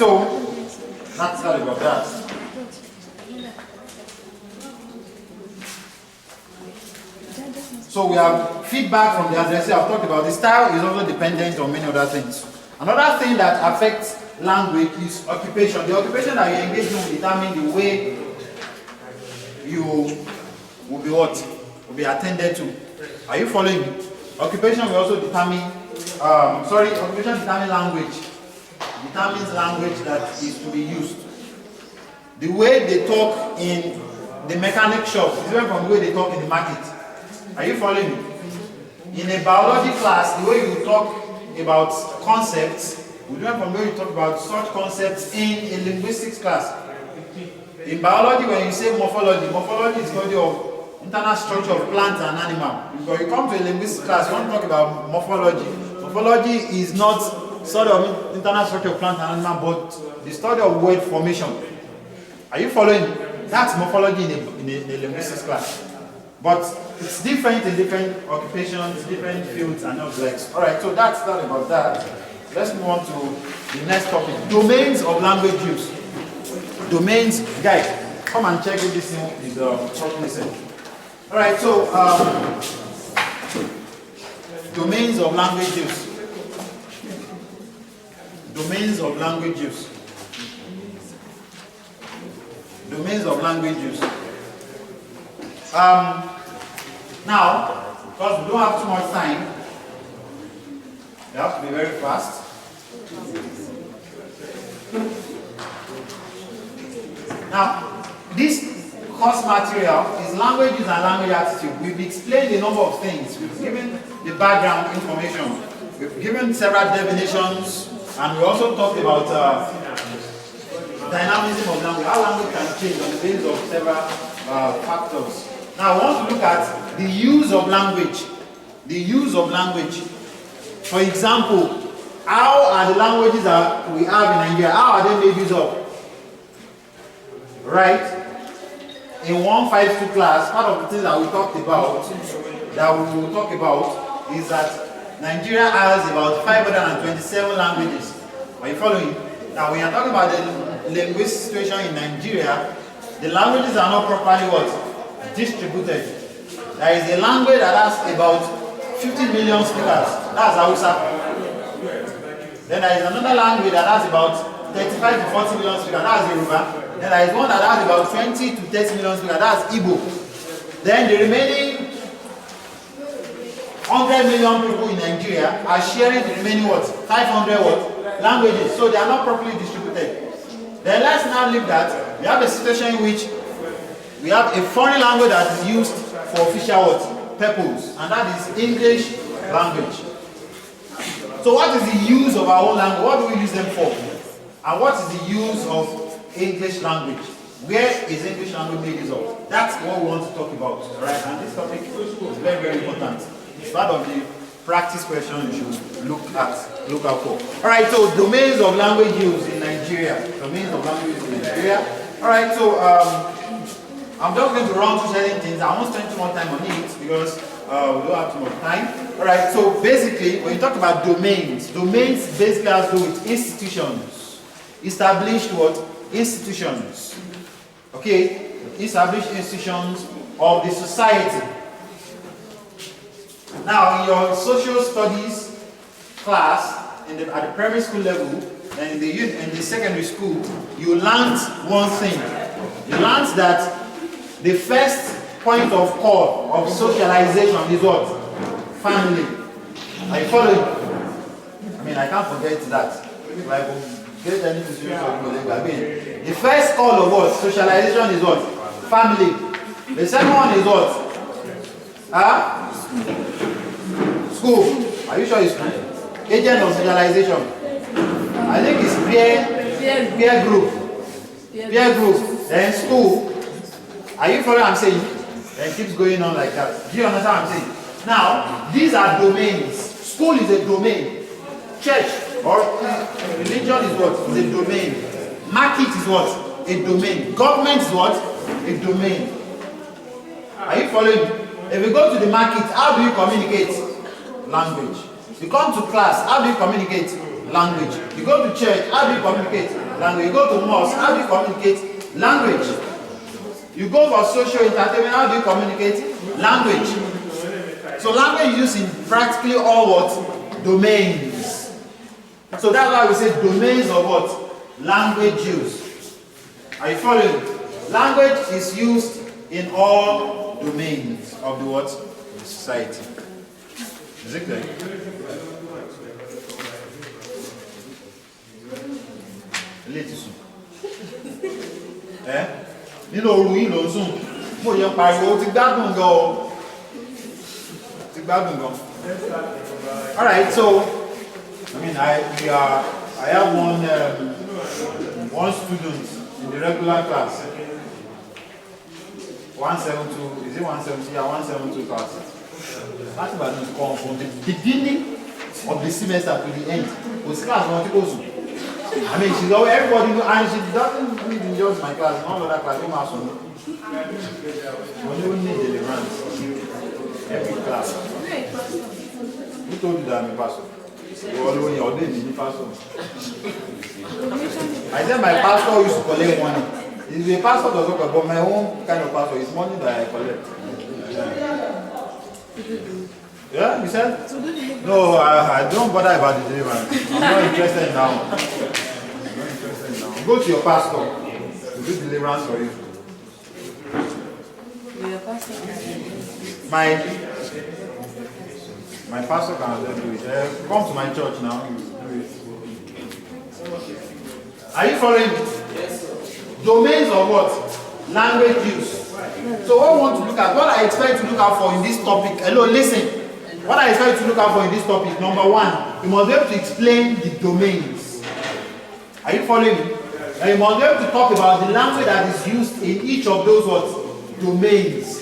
so that's all about that. So we have feedback from the addressee. I've talked about the style is also dependent on many other things. Another thing that affects language is occupation. The occupation that you engage in will determine the way you will be what? Will be attended to. Are you following me? Occupation will also determine, occupation determines language. Determines language that is to be used. The way they talk in the mechanic shop is different from the way they talk in the market. Are you following me? In a biology class, the way you talk about concepts will be different from the way you talk about such concepts in a linguistics class. In biology, when you say morphology is study of internal structure of plants and animals. When you come to a linguistics class, you want to talk about morphology. Morphology is not sort of internal structure of plant and animal, but the study of word formation. Are you following? That's morphology in a linguistics class. But it's different in different occupations, different fields, and objects. Alright, so that's that about that. Let's move on to the next topic. Domains of language use. Domains, guys, come and check if this thing is properly set. Alright, so domains of language use. Domains of language use. Domains of language use. Now, because we don't have too much time, we have to be very fast. Now, this course material is language use and language attitude. We've explained a number of things. We've given the background information. We've given several definitions, and we also talked about dynamism of language, how language can change on the basis of several factors. Now, I want to look at the use of language. The use of language. For example, how are the languages that we have in Nigeria, how are they made use of? Right? In 152 class, part of the things that we talked about, is that Nigeria has about 527 languages. Are you following? Now, when you're talking about the linguistic situation in Nigeria, the languages are not properly what? Distributed. There is a language that has about 50 million speakers. That's Hausa. Then there is another language that has about 35 to 40 million speakers. That's Yoruba. Then there is one that has about 20 to 30 million speakers. That's Igbo. Then the remaining 100 million people in Nigeria are sharing the remaining what? 500 what? Languages. So they are not properly distributed. Then let's now leave that. We have a situation in which we have a foreign language that is used for official what? Purpose, and that is English language. So what is the use of our own language? What do we use them for? And what is the use of English language? Where is English language made use of? That's what we want to talk about, right? And this topic is very, very important. It's part of the practice question you should look out for. Alright, so domains of language use in Nigeria. Domains of language use in Nigeria. Alright, so I'm just going to run through certain things. I won't spend too much time on it because we don't have too much time. Alright, so basically, when you talk about domains basically has to do with institutions. Established what? Institutions. Okay? Established institutions of the society. Now, in your social studies class, at the primary school level, and in the secondary school, you learned one thing. You learned that the first point of call of socialization is what? Family. Are you following? I mean, I can't forget that. If I get any situation, the first call of what? Socialization is what? Family. The second one is what? School. Are you sure it's school? Agent of socialization. I think it's peer group. Peer group. Then school. Are you following what I'm saying? Then it keeps going on like that. Do you understand what I'm saying? Now, these are domains. School is a domain. Church or religion is what? Is a domain. Market is what? A domain. Government is what? A domain. Are you following? If you go to the market, how do you communicate? Language. You come to class, how do you communicate? Language. You go to church, how do you communicate? Language. You go to mosque, how do you communicate? Language. You go for social entertainment, how do you communicate? Language. So language is used in practically all what? Domains. So that's why we say domains of what? Language use. Are you following? Language is used in all domains of the what? The society. Is it clear? Nínú oru yìí ló ń sùn, mo yẹ pariwo ti gbádùn gan o. Ti gbádùn gan. Alright, so I mean I have one student in the regular class. 172, is it 170? Yeah, 172 class. That's about to come from the beginning of the semester to the end. Because class not goes. I mean, she's always, everybody knows, and she doesn't even just my class, not other class, don't ask me. We don't need deliverance. Every class. Who told you that I'm a pastor? You already ordained me, pastor. I said my pastor used to collect money. If a pastor does not, but my own kind of pastor is money that I collect. Yeah, you said? No, I don't bother about the deliverance. I'm not interested now. I'm not interested now. Go to your pastor to do deliverance for you. Your pastor? My pastor can do it. Come to my church now. Are you following me? Yes. Domains of what? Language use. So what I want to look at, what I expect to look out for in this topic, hello, listen. What I expect to look out for in this topic, number one, you must be able to explain the domains. Are you following me? And you must be able to talk about the language that is used in each of those what? Domains.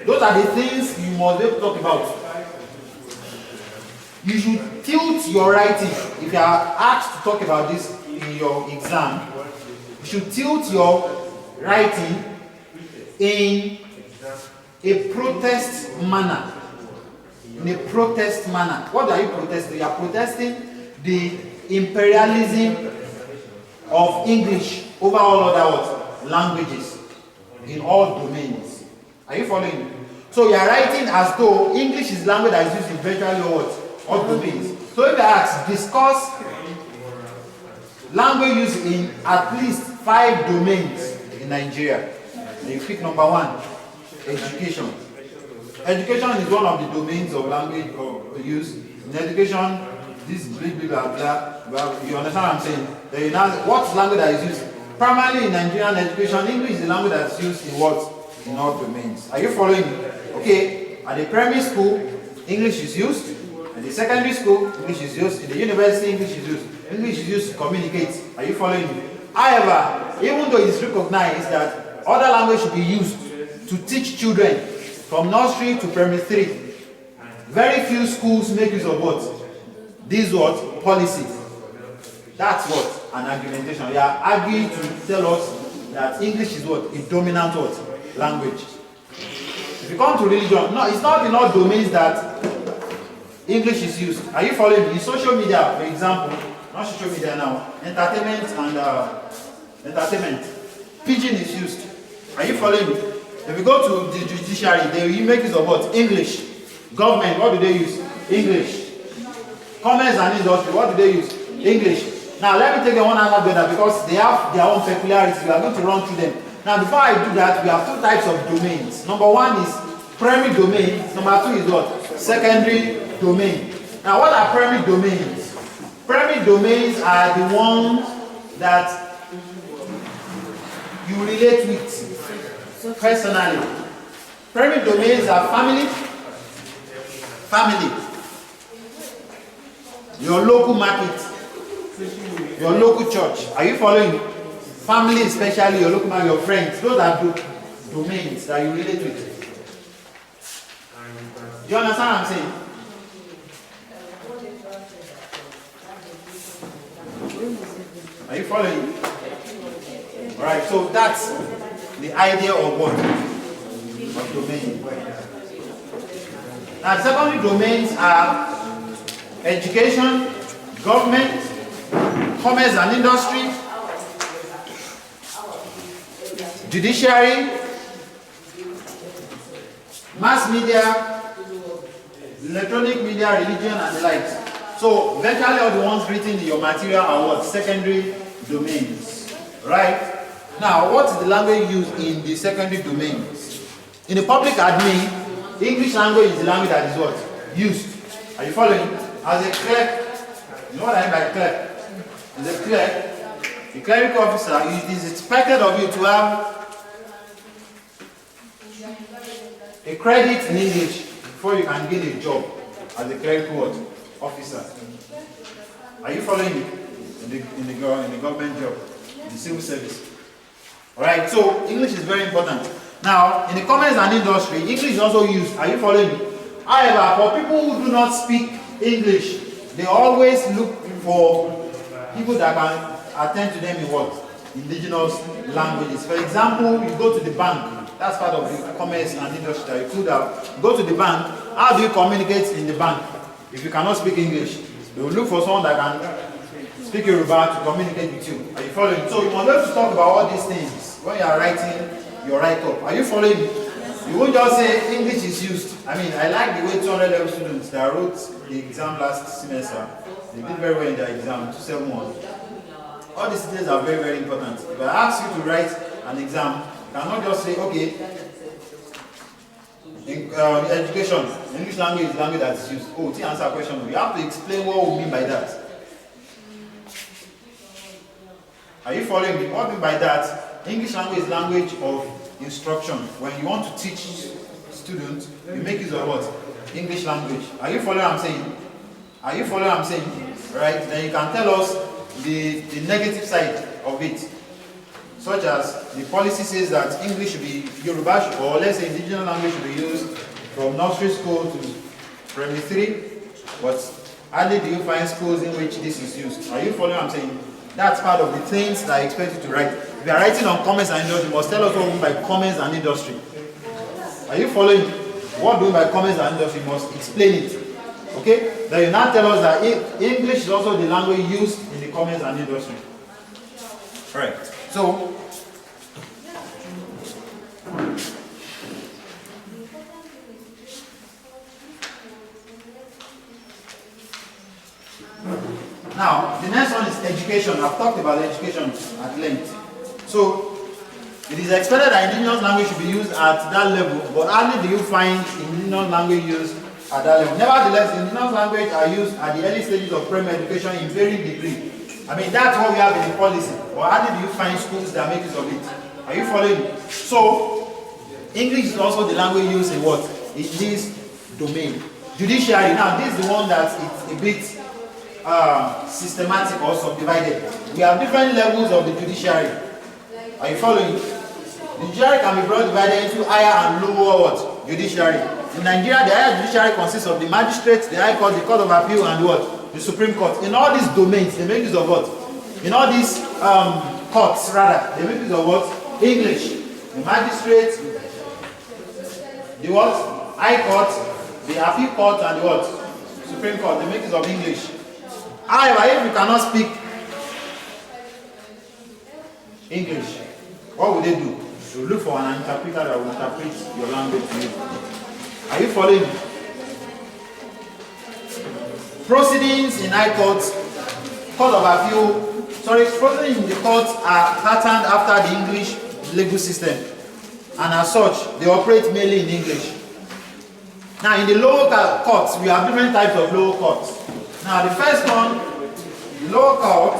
Those are the things you must be able to talk about. You should tilt your writing. If you are asked to talk about this in your exam, you should tilt your writing in a protest manner. In a protest manner. What are you protesting? You are protesting the imperialism of English over all other languages in all domains. Are you following? So you are writing as though English is language that is used in virtually all domains. So if you ask, discuss language used in at least 5 domains in Nigeria. And you pick number 1, education. Education is one of the domains of language use. In education, this blah blah blah. You understand what I'm saying? Then you now, what language that is used? Primarily in Nigerian education, English is the language that is used in what? In all domains. Are you following me? Okay. At the primary school, English is used. At the secondary school, English is used. In the university, English is used. English is used to communicate. Are you following me? However, even though it is recognized that other language should be used to teach children from nursery to primary 3, very few schools make use of what? This what? Policy. That's what? An argumentation. They are arguing to tell us that English is what? A dominant what? Language. If you come to religion, no, it's not in all domains that English is used. Are you following me? In social media, for example, not social media now, entertainment and entertainment, pidgin is used. Are you following me? If you go to the judiciary, they make use of what? English. Government, what do they use? English. Commerce and industry, what do they use? English. Now let me take them one after the other because they have their own peculiarities. We are going to run through them. Now before I do that, we have 2 types of domains. Number 1 is primary domain. Number 2 is what? Secondary domain. Now what are primary domains? Primary domains are the ones that you relate with personally. Primary domains are family, your local market, your local church. Are you following? Family, especially your local market, your friends. Those are domains that you relate with. Do you understand what I'm saying? Are you following? Alright, so that's the idea of what? Of domain. Now, secondary domains are education, government, commerce and industry, judiciary, mass media, electronic media, religion, and the likes. So virtually all the ones written in your material are what? Secondary domains. Right? Now, what is the language used in the secondary domains? In the public admin, English language is the language that is what? Used. Are you following? As a clerk, you know what I mean by clerk? As a clerk, a clerical officer, it is expected of you to have a credit in English before you can get a job as a clerical officer. Are you following me? In the government job, in the civil service. Alright, so English is very important. Now, in the commerce and industry, English is also used. Are you following me? However, for people who do not speak English, they always look for people that can attend to them in what? Indigenous languages. For example, you go to the bank. That's part of the commerce and industry that you could have. You go to the bank. How do you communicate in the bank? If you cannot speak English, they will look for someone that can speak Yoruba to communicate with you. Are you following? So you want to talk about all these things when you are writing your write-up. Are you following me? You won't just say English is used. I mean, I like the way 200 level students that wrote the exam last semester, they did very well in their exam, 271. All these details are very, very important. If I ask you to write an exam, you cannot just say, okay, in education, English language is the language that is used. Oh, to answer a question, you have to explain what we mean by that. Are you following me? What do you mean by that? English language is language of instruction. When you want to teach students, you make use of what? English language. Are you following what I'm saying? Are you following what I'm saying? Right? Then you can tell us the negative side of it. Such as the policy says that English should be Yoruba, or let's say indigenous language should be used from nursery school to primary 3. But hardly do you find schools in which this is used. Are you following what I'm saying? That's part of the things that I expect you to write. If you are writing on commerce and industry, you must tell us what we mean by commerce and industry. Are you following? What do we mean by commerce and industry? You must explain it. Okay? Then you now tell us that English is also the language used in the commerce and industry. Alright. So, now, the next one is education. I've talked about education at length. So, it is expected that indigenous language should be used at that level, but hardly do you find indigenous language used at that level. Nevertheless, indigenous language are used at the early stages of primary education in varying degree. I mean, that's what we have in the policy, but hardly do you find schools that make use of it. Are you following? So, English is also the language used in what? In this domain. Judiciary, now this is the one that is a bit systematic or subdivided. We have different levels of the judiciary. Are you following? The judiciary can be broadly divided into higher and lower what? Judiciary. In Nigeria, the higher judiciary consists of the magistrates, the High Court, the Court of Appeal, and what? The Supreme Court. In all these domains, they make use of what? In all these courts, rather, they make use of what? English. The magistrates, the what? High Court, the Appeal Court, and the what? Supreme Court. They make use of English. However, if you cannot speak English, what will they do? They will look for an interpreter that will interpret your language to you. Are you following? Proceedings in High Courts, Court of Appeal, proceedings in the courts are patterned after the English legal system, and as such, they operate mainly in English. Now, in the lower courts, we have different types of lower courts. Now, the first one, the lower court,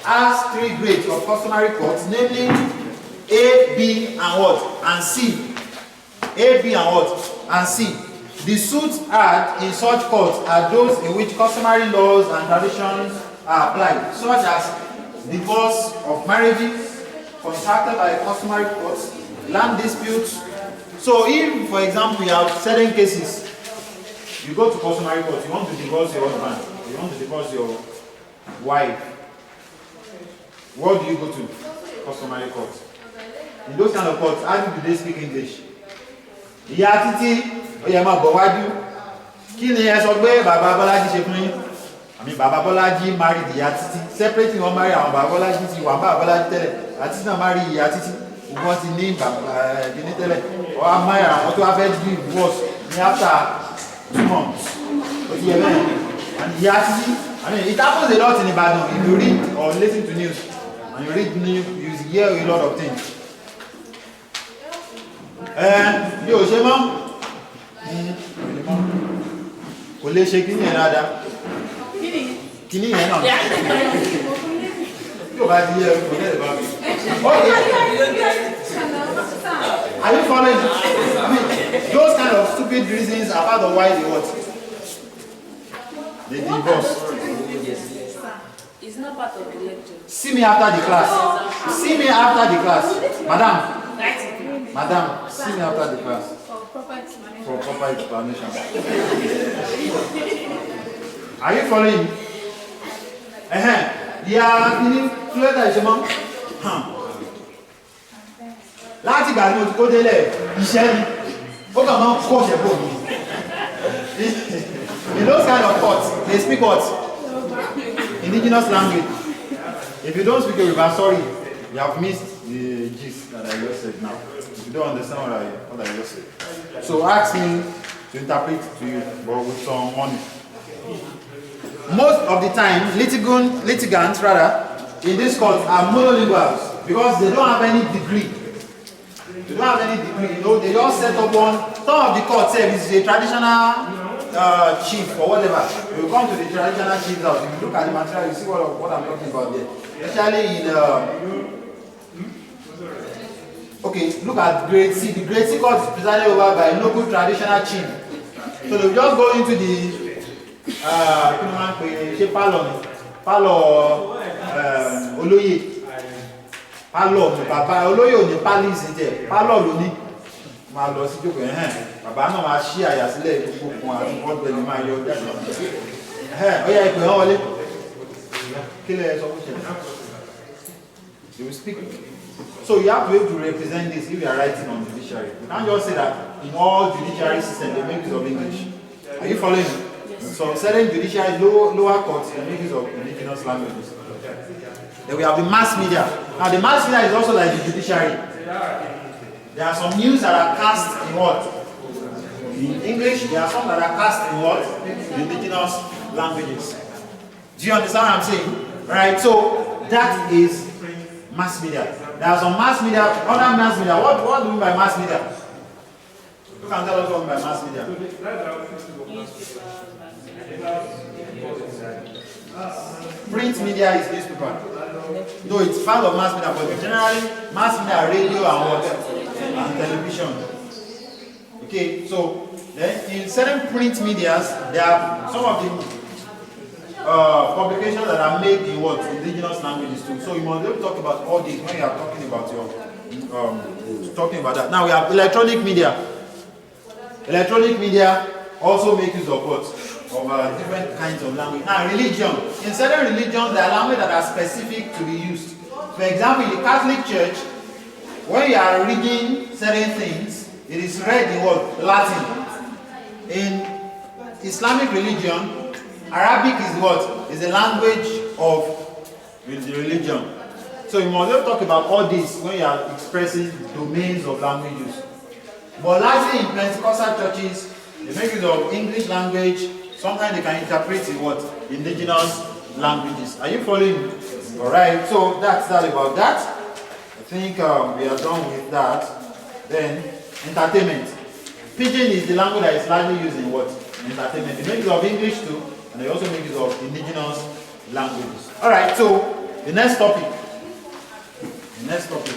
has 3 grades of customary courts, namely A, B, and what? And C. A, B, and what? And C. The suits heard in such courts are those in which customary laws and traditions are applied, such as divorce of marriages contracted by customary courts, land disputes. So, if, for example, you have certain cases, you go to customary court, you want to divorce your husband, you want to divorce your wife, what do you go to? Customary court. In those kind of courts, how do they speak English? Ìyá títí, ó yẹ máa bọ̀ wájú. Kí ni ẹ sọ pé bàbá Bọ́lájí ṣe fún yín? I mean, Baba Bolaji married Yatiti. Separating one marry and Baba Bolaji, Baba Bolaji tell Yatiti marry Yatiti. Who wants to name Baba tell or I marry and what to have divorce after 2 months. But and Yatiti, I mean, it happens a lot in Ibadan. If you read or listen to news, and you read news, you hear a lot of things. Yo, Shema, kò lè ṣe kíní ẹ̀ dáadáa. Kíní ẹ̀ náà. Yóò bá di ẹ̀ forget about it. Okay. Are you following? I mean, those kind of stupid reasons are part of why they what? They divorce. It's not part of the lecture. See me after the class. See me after the class. Madam. Madam, see me after the class. For proper explanation. Are you following? Yeah, you need to let that Shema. Láti ìgbà tí mo ti kó délẹ̀ iṣẹ́ ni ó kàn máa ń kọ́ ṣẹ̀bọ̀ mi. In those kind of thoughts, they speak what? Indigenous language. If you don't speak Yoruba, sorry, you have missed the gist that I just said now. If you don't understand what I just said. So ask me to interpret to you, but with some money. Most of the time, litigants in this court are monolinguals because they don't have any degree. They don't have any degree, you know, they just set up one. Some of the court say this is a traditional chief or whatever. You come to the traditional chief's house, if you look at the material, you see what I'm talking about there. Especially in okay, look at grade C. The grade C court is presided over by a local traditional chief. So they just go into the Oloye. Palo bàbá olóyè ò ní palace jẹ palo ló ní máa lọ sí jókòó bàbá náà máa ṣí àyà sílẹ̀ gbogbo àti bọ́ọ̀dù máa yọ jáde ó yá ìpè hàn wọlé kí lè sọ fún ṣe you will speak. So you have to be able to represent this if you are writing on judiciary. You can't just say that in all judiciary systems they make use of English. Are you following? Yes. So certain judiciary lower courts they make use of indigenous languages. Then we have the mass media. Now the mass media is also like the judiciary. There are some news that are cast in what? In English. There are some that are cast in what? In indigenous languages. Do you understand what I'm saying? Right. So that is mass media. There are some mass media, other mass media. What do you mean by mass media? Who can tell us what by mass media? Print media is newspaper. No, it's part of mass media, but generally mass media, radio and what? And television. Okay, so then in certain print medias, there are some of the publications that are made in what? Indigenous languages too. So you must talk about all this when you are talking about your talking about that. Now we have electronic media. Electronic media also make use of what? Of different kinds of language. Now religion. In certain religions, there are languages that are specific to be used. For example, in the Catholic Church, when you are reading certain things, it is read in what? Latin. In Islamic religion, Arabic is what? Is the language of the religion. So you must talk about all this when you are expressing domains of languages. But largely in Pentecostal churches, they make use of English language. Sometimes they can interpret in what? Indigenous languages. Are you following? Alright, so that's that about that. I think we are done with that. Then, entertainment. Pidgin is the language that is largely used in what? Entertainment. They make use of English too, and they also make use of indigenous languages. Alright, so the next topic. The next topic.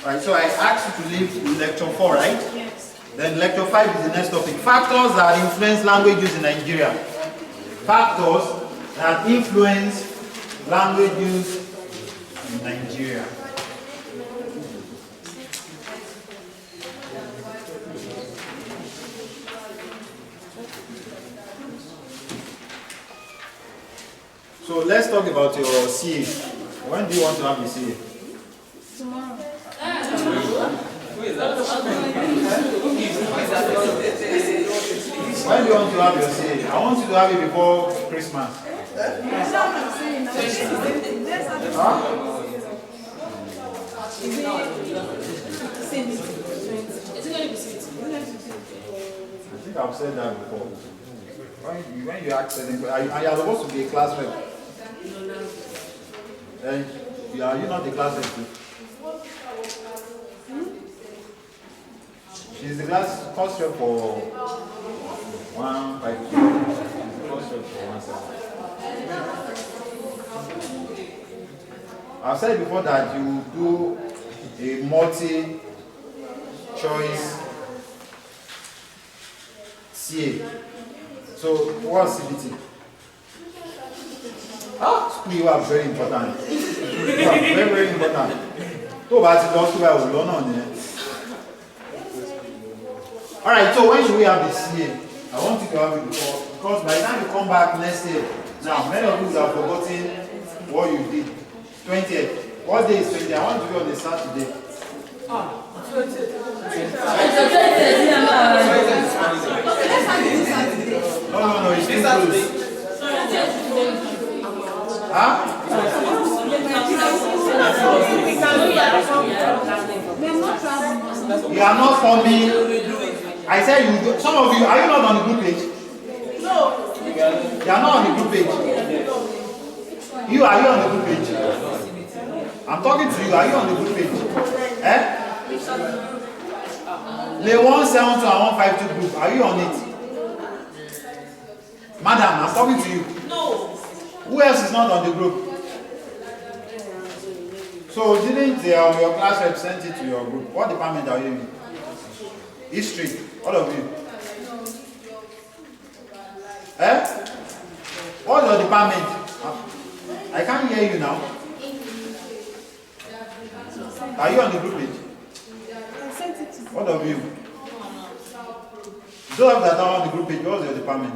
Alright, so I asked you to leave lecture 4, right? Yes. Then lecture 5 is the next topic. Factors that influence language use in Nigeria. Factors that influence language use in Nigeria. So let's talk about your CA. When do you want to have your CA? Tomorrow. When do you want to have your CA? I want you to have it before Christmas. Huh? Is it going to be sweet? I think I've said that before. When you ask them, and you are supposed to be a class rep. And are you not a class rep too? She's the course rep for 152. Course rep for 170. I've said before that you do a multi-choice CA. So, what's CBT? School you are very important. You are very, very important. So, alright, so when should we have the CA? I want you to have it before, because by the time you come back next year, now many of you have forgotten what you did. 20th. What day is 20th? I want to be on a Saturday. No, it's too close. Huh? You are not coming. I said you do. Some of you, are you not on the group page? No. You are not on the group page. Are you on the group page? I'm talking to you. Are you on the group page? Eh? The 172 and 152 group. Are you on it? Madam, I'm talking to you. No. Who else is not on the group? So didn't your class rep send it to your group? What department are you in? History. All of you. Eh? What's your department? I can't hear you now. Are you on the group page? What of you? Those of that are on the group page, what's your department?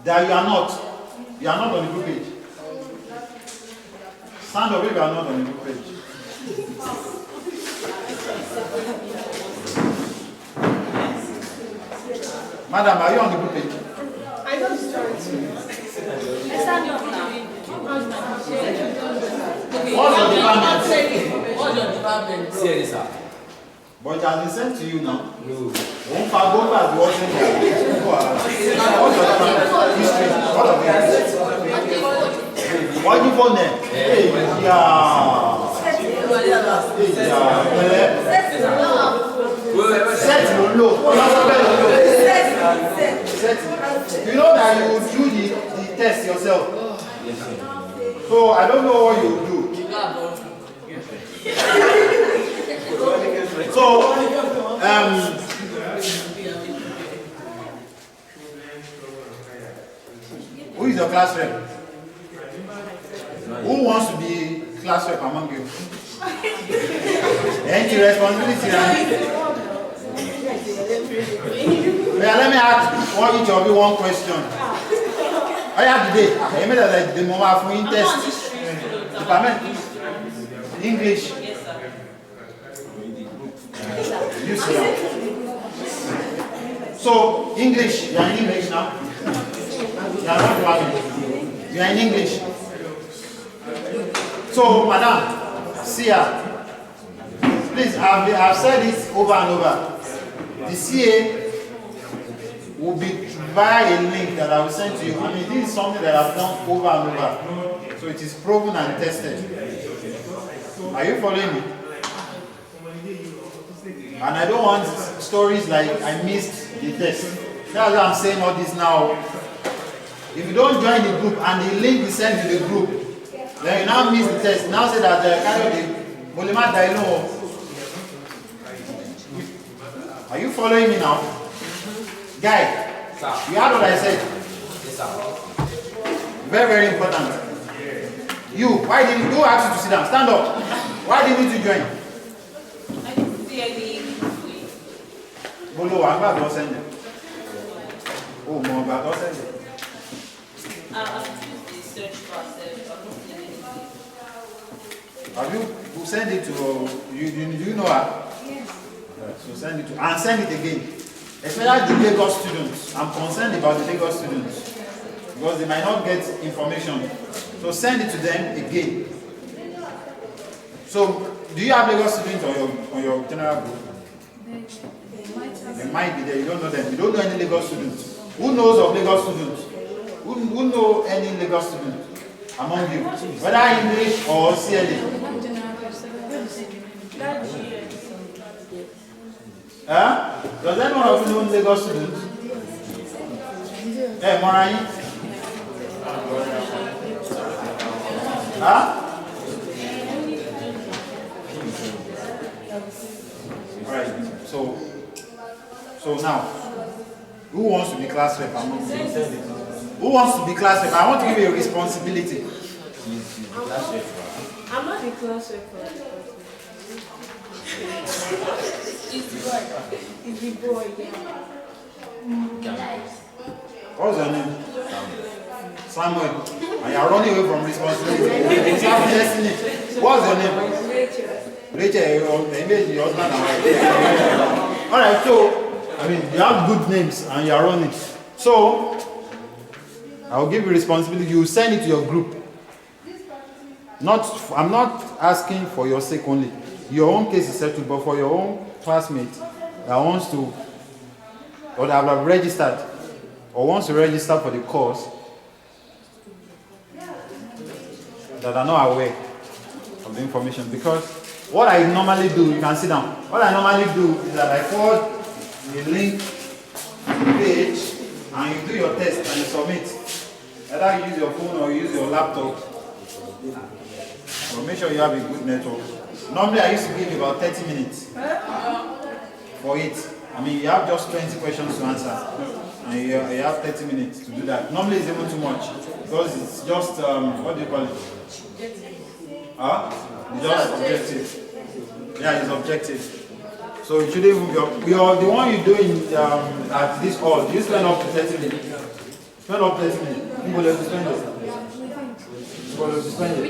That you are not. You are not on the group page. Stand up if you are not on the group page. Madam, are you on the group page? I don't start. I stand up now. What's your department? What's your department? Sir. But it has been sent to you now. No. One fago as watching there. What's your department? History. What of it? What do you want there? Hey, yeah. Set low. You know that you will do the test yourself. So I don't know what you will do. So who is your class rep? Who wants to be class rep among you? Any responsibility? Let me ask each of you one question. I have today. I made the moment for test. Department English. You see now. So English. You are in English now. You are not driving. You are in English. So, madam, see her. Please, I've said it over and over. The CA will be via a link that I will send to you. I mean, this is something that I've done over and over. So it is proven and tested. Are you following me? And I don't want stories like I missed the test. That's why I'm saying all this now. If you don't join the group and the link is sent to the group, then you now miss the test. Now say that kind of the Bolimat Daino. Are you following me now? Guy, Sir. you heard what I said? Yes, sir. Very, very important. You, why didn't you ask you to sit down? Stand up. Why didn't you join? I didn't see any. Bolo, I'm about to send it. Oh, my God, don't send it. I'm the search process. Have you send it to you know her? Yes. So send it to and send it again. Especially the Lagos students. I'm concerned about the Lagos students because they might not get information. So send it to them again. So, do you have Lagos students on your general group? They might be there. You don't know them. You don't know any Lagos students. Who knows of Lagos students? Who know any Lagos students among you? Whether English or CLA? Huh? Does anyone of you know Lagos students? Hey, Morayi? Huh? Alright, so now, who wants to be class rep among you? Who wants to be class rep? I want to give you a responsibility. I'm not the class rep. It's the boy, yeah. What's your name? Samuel. And you are running away from responsibility. It's your destiny. What's your name? Rachel, your husband and wife. Alright, so, I mean, you have good names and you are running. So, I will give you responsibility. You send it to your group. I'm not asking for your sake only. Your own case is settled, but for your own classmate that wants to, or that have registered, or wants to register for the course, that are not aware of the information. Because what I normally do, you can sit down. What I normally do is that I forward the link to the page and you do your test and you submit. Either you use your phone or you use your laptop. But make sure you have a good network. Normally I used to give about 30 minutes for it. I mean, you have just 20 questions to answer. And you have 30 minutes to do that. Normally it's even too much. Because it's just, what do you call it? It's just objective. Yeah, it's objective. So it shouldn't even be, the one you do at this hall, you spend up to 30 minutes. Spend up to 30 minutes. You will have to spend it. You will have to spend it.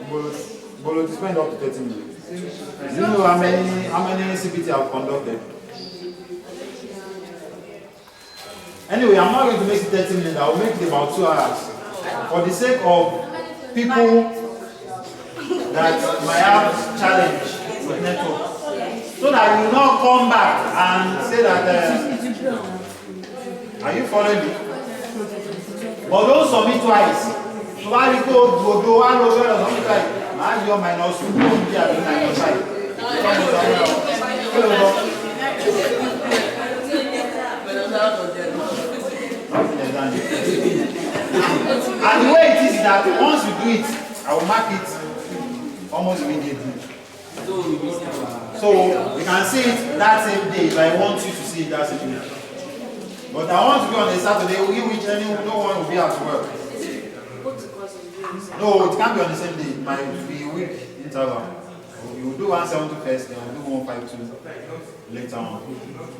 You will have to spend up to 30 minutes. Do you know how many CPT I've conducted? Anyway, I'm not going to make it 30 minutes. I will make it about 2 hours. For the sake of people that might have challenge with network. So that you will not come back and say that, are you following me? But don't submit twice. So why you go one over or something like that? Your minus 2 won't be at the minus 5. And the way it is that once you do it, I will mark it almost immediately. So you can see it that same day if I want you to see it that same day. But I want to be on a Saturday which no one will be at work. No, it can't be on the same day. It might be a week interval. You will do 172 first, then we'll do 152 later on.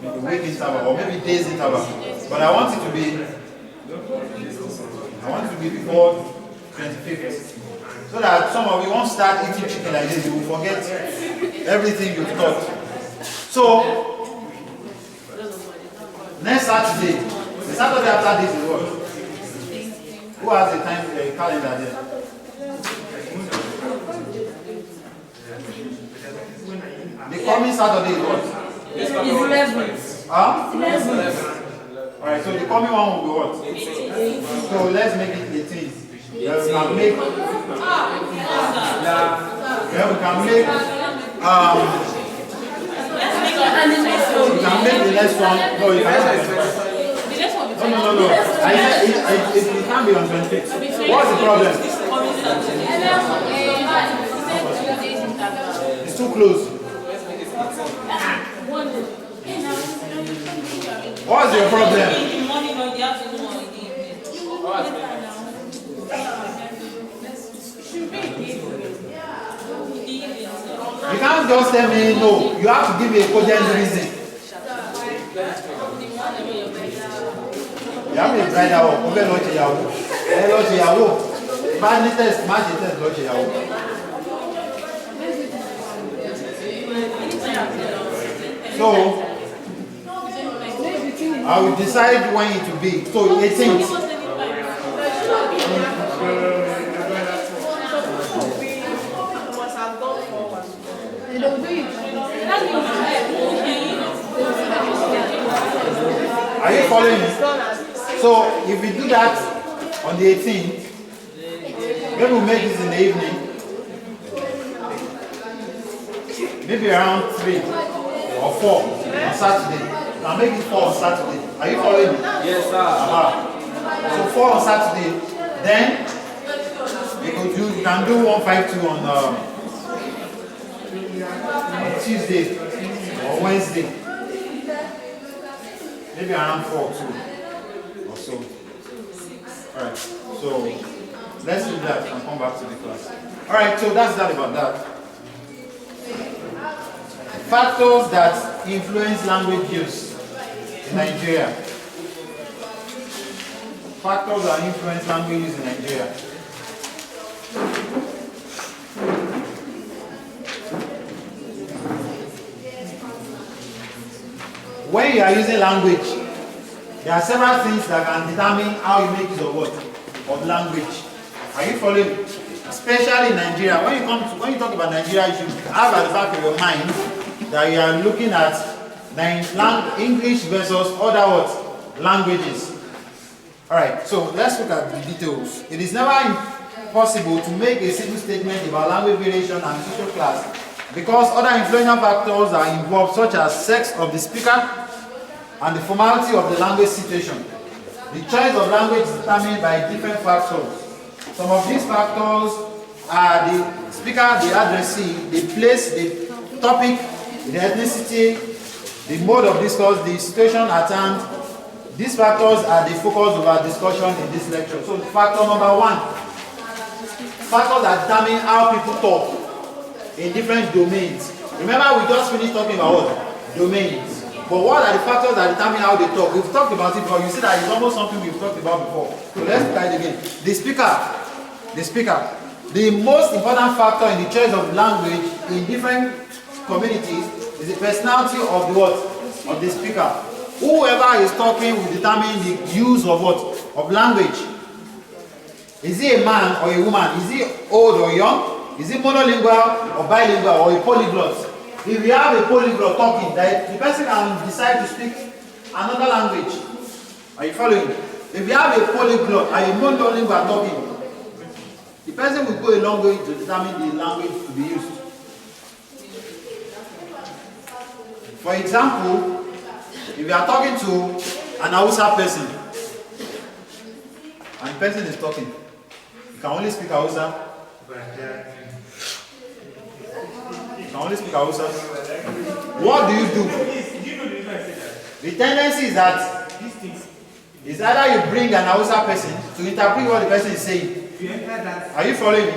Maybe a week interval or maybe days interval. But I want it to be before 25th. So that some of you won't start eating chicken like this, you will forget everything you've taught. So next Saturday, the Saturday after this is what? Who has the time calendar there? The coming Saturday is what? It's 11. Huh? 11. Alright, so the coming one will be what? So let's make it 18. We can make we can make the next one. No, you can't. No. It can't be on 25th. What's the problem? It's too close. What's your problem? You can't just tell me no. You have to give me a cogent reason. You have a bridal or over lunch yawo. Lunch yawo. Bad test, match test lunch yawo. So I will decide when it will be. So 18th. Are you following me? So if we do that on the 18th, maybe we'll make this in the evening. Maybe around 3 or 4 on Saturday. I'll make it 4 on Saturday. Are you following me? Yes, sir. So 4 on Saturday. Then you can do 152 on Tuesday or Wednesday. Maybe around 4 too or so. Alright, so let's do that and come back to the class. Alright, so that's that about that. Factors that influence language use in Nigeria. Factors that influence language use in Nigeria. When you are using language, there are several things that can determine how you make use of what? Of language. Are you following? Especially in Nigeria. When you talk about Nigeria, you should have at the back of your mind that you are looking at English versus other what? Languages. Alright, so let's look at the details. It is never possible to make a single statement about language variation and social class because other influential factors are involved, such as sex of the speaker and the formality of the language situation. The choice of language is determined by different factors. Some of these factors are the speaker, the addressee, the place, the topic, the ethnicity, the mode of discourse, the situation at hand. These factors are the focus of our discussion in this lecture. So factor number 1, factors that determine how people talk in different domains. Remember, we just finished talking about what? Domains. But what are the factors that determine how they talk? We've talked about it before. You see that it's almost something we've talked about before. So let's try it again. The speaker. The most important factor in the choice of language in different communities is the personality of the what? Of the speaker. Whoever is talking will determine the use of what? Of language. Is he a man or a woman? Is he old or young? Is he monolingual or bilingual or a polyglot? If you have a polyglot talking, that the person can decide to speak another language. Are you following? If you have a polyglot and a monolingual talking, the person will go a long way to determine the language to be used. For example, if you are talking to an Hausa person, and the person is talking, you can only speak Hausa. You can only speak Hausa. What do? The tendency is that it's either you bring an Hausa person to interpret what the person is saying. Are you following me?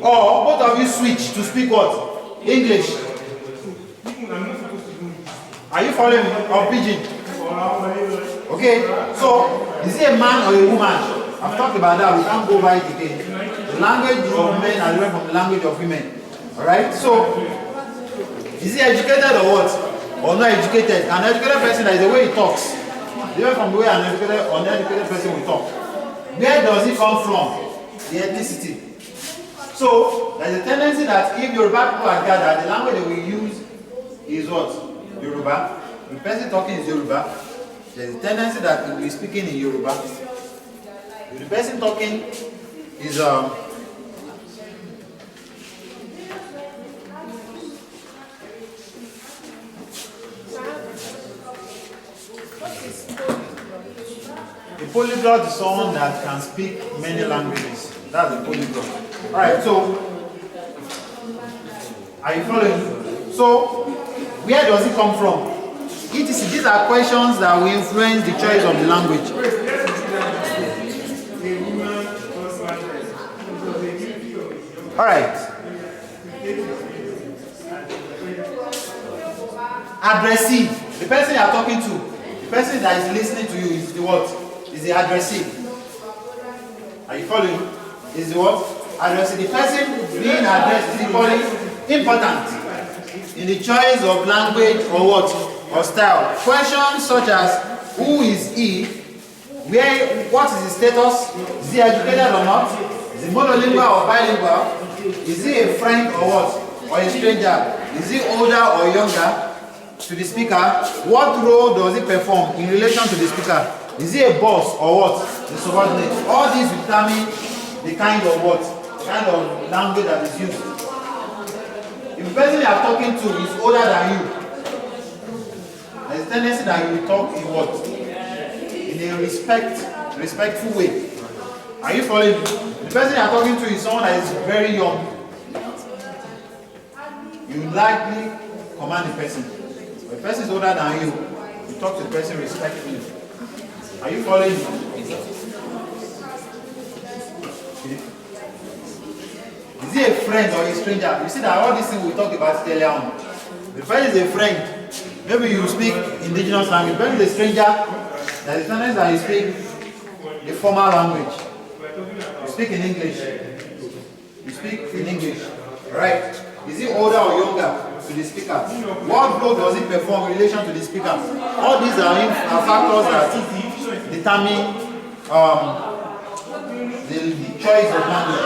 Or both of you switch to speak what? English. Are you following me? Or pidgin? Okay, so is it a man or a woman? I've talked about that, we can't go over it again. The language of men are different from the language of women. Alright, so is he educated or what? Or not educated? An educated person, that is the way he talks. Different from the way an educated or uneducated person will talk. Where does he come from? The ethnicity. So there's a tendency that if Yoruba people are gathered, the language they will use is what? Yoruba. If the person talking is Yoruba, there's a tendency that he will be speaking in Yoruba. If the person talking is a polyglot is someone that can speak many languages. That's a polyglot. Alright, so are you following? So where does it come from? These are questions that will influence the choice of the language. Alright. Addressee. The person you are talking to, the person that is listening to you is the what? Is the addressee. Are you following? Is the what? Addressee. The person being addressed is equally important. in the choice of language or what? Or style. Questions such as who is he? What is his status? Is he educated or not? Is he monolingual or bilingual? Is he a friend or what? Or a stranger? Is he older or younger to the speaker? What role does he perform in relation to the speaker? Is he a boss or what? The subordinate. All these determine the kind of what? Kind of language that is used. If the person you are talking to is older than you, there is a tendency that you will talk in what? In a respectful way. Are you following? The person you are talking to is someone that is very young. You likely command the person. If the person is older than you, you talk to the person respectfully. Are you following? Okay. Is he a friend or a stranger? You see that all these things we talked about earlier on. The person is a friend. Maybe you speak indigenous language. The person is a stranger. There is times that you speak the formal language. You speak in English. You speak in English. Right? Is he older or younger to the speaker? What role does he perform in relation to the speaker? All these are factors that determine the choice of language.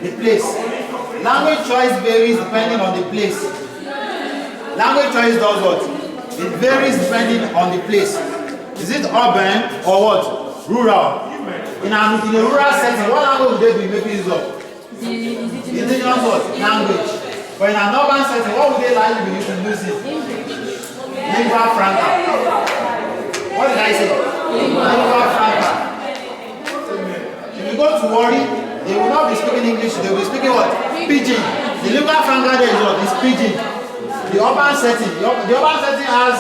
The place. Language choice varies depending on the place. Language choice does what? It varies depending on the place. Is it urban or what? Rural. In a rural setting, what language would they be making use of? Indigenous what? Language. But in an urban setting, what would they likely be using? Lingua franca. What did I say? Lingua franca. If you go to Warri, they will not be speaking English, they will be speaking what? Pidgin. The lingua franca there is what? Is Pidgin. The urban setting. The urban setting has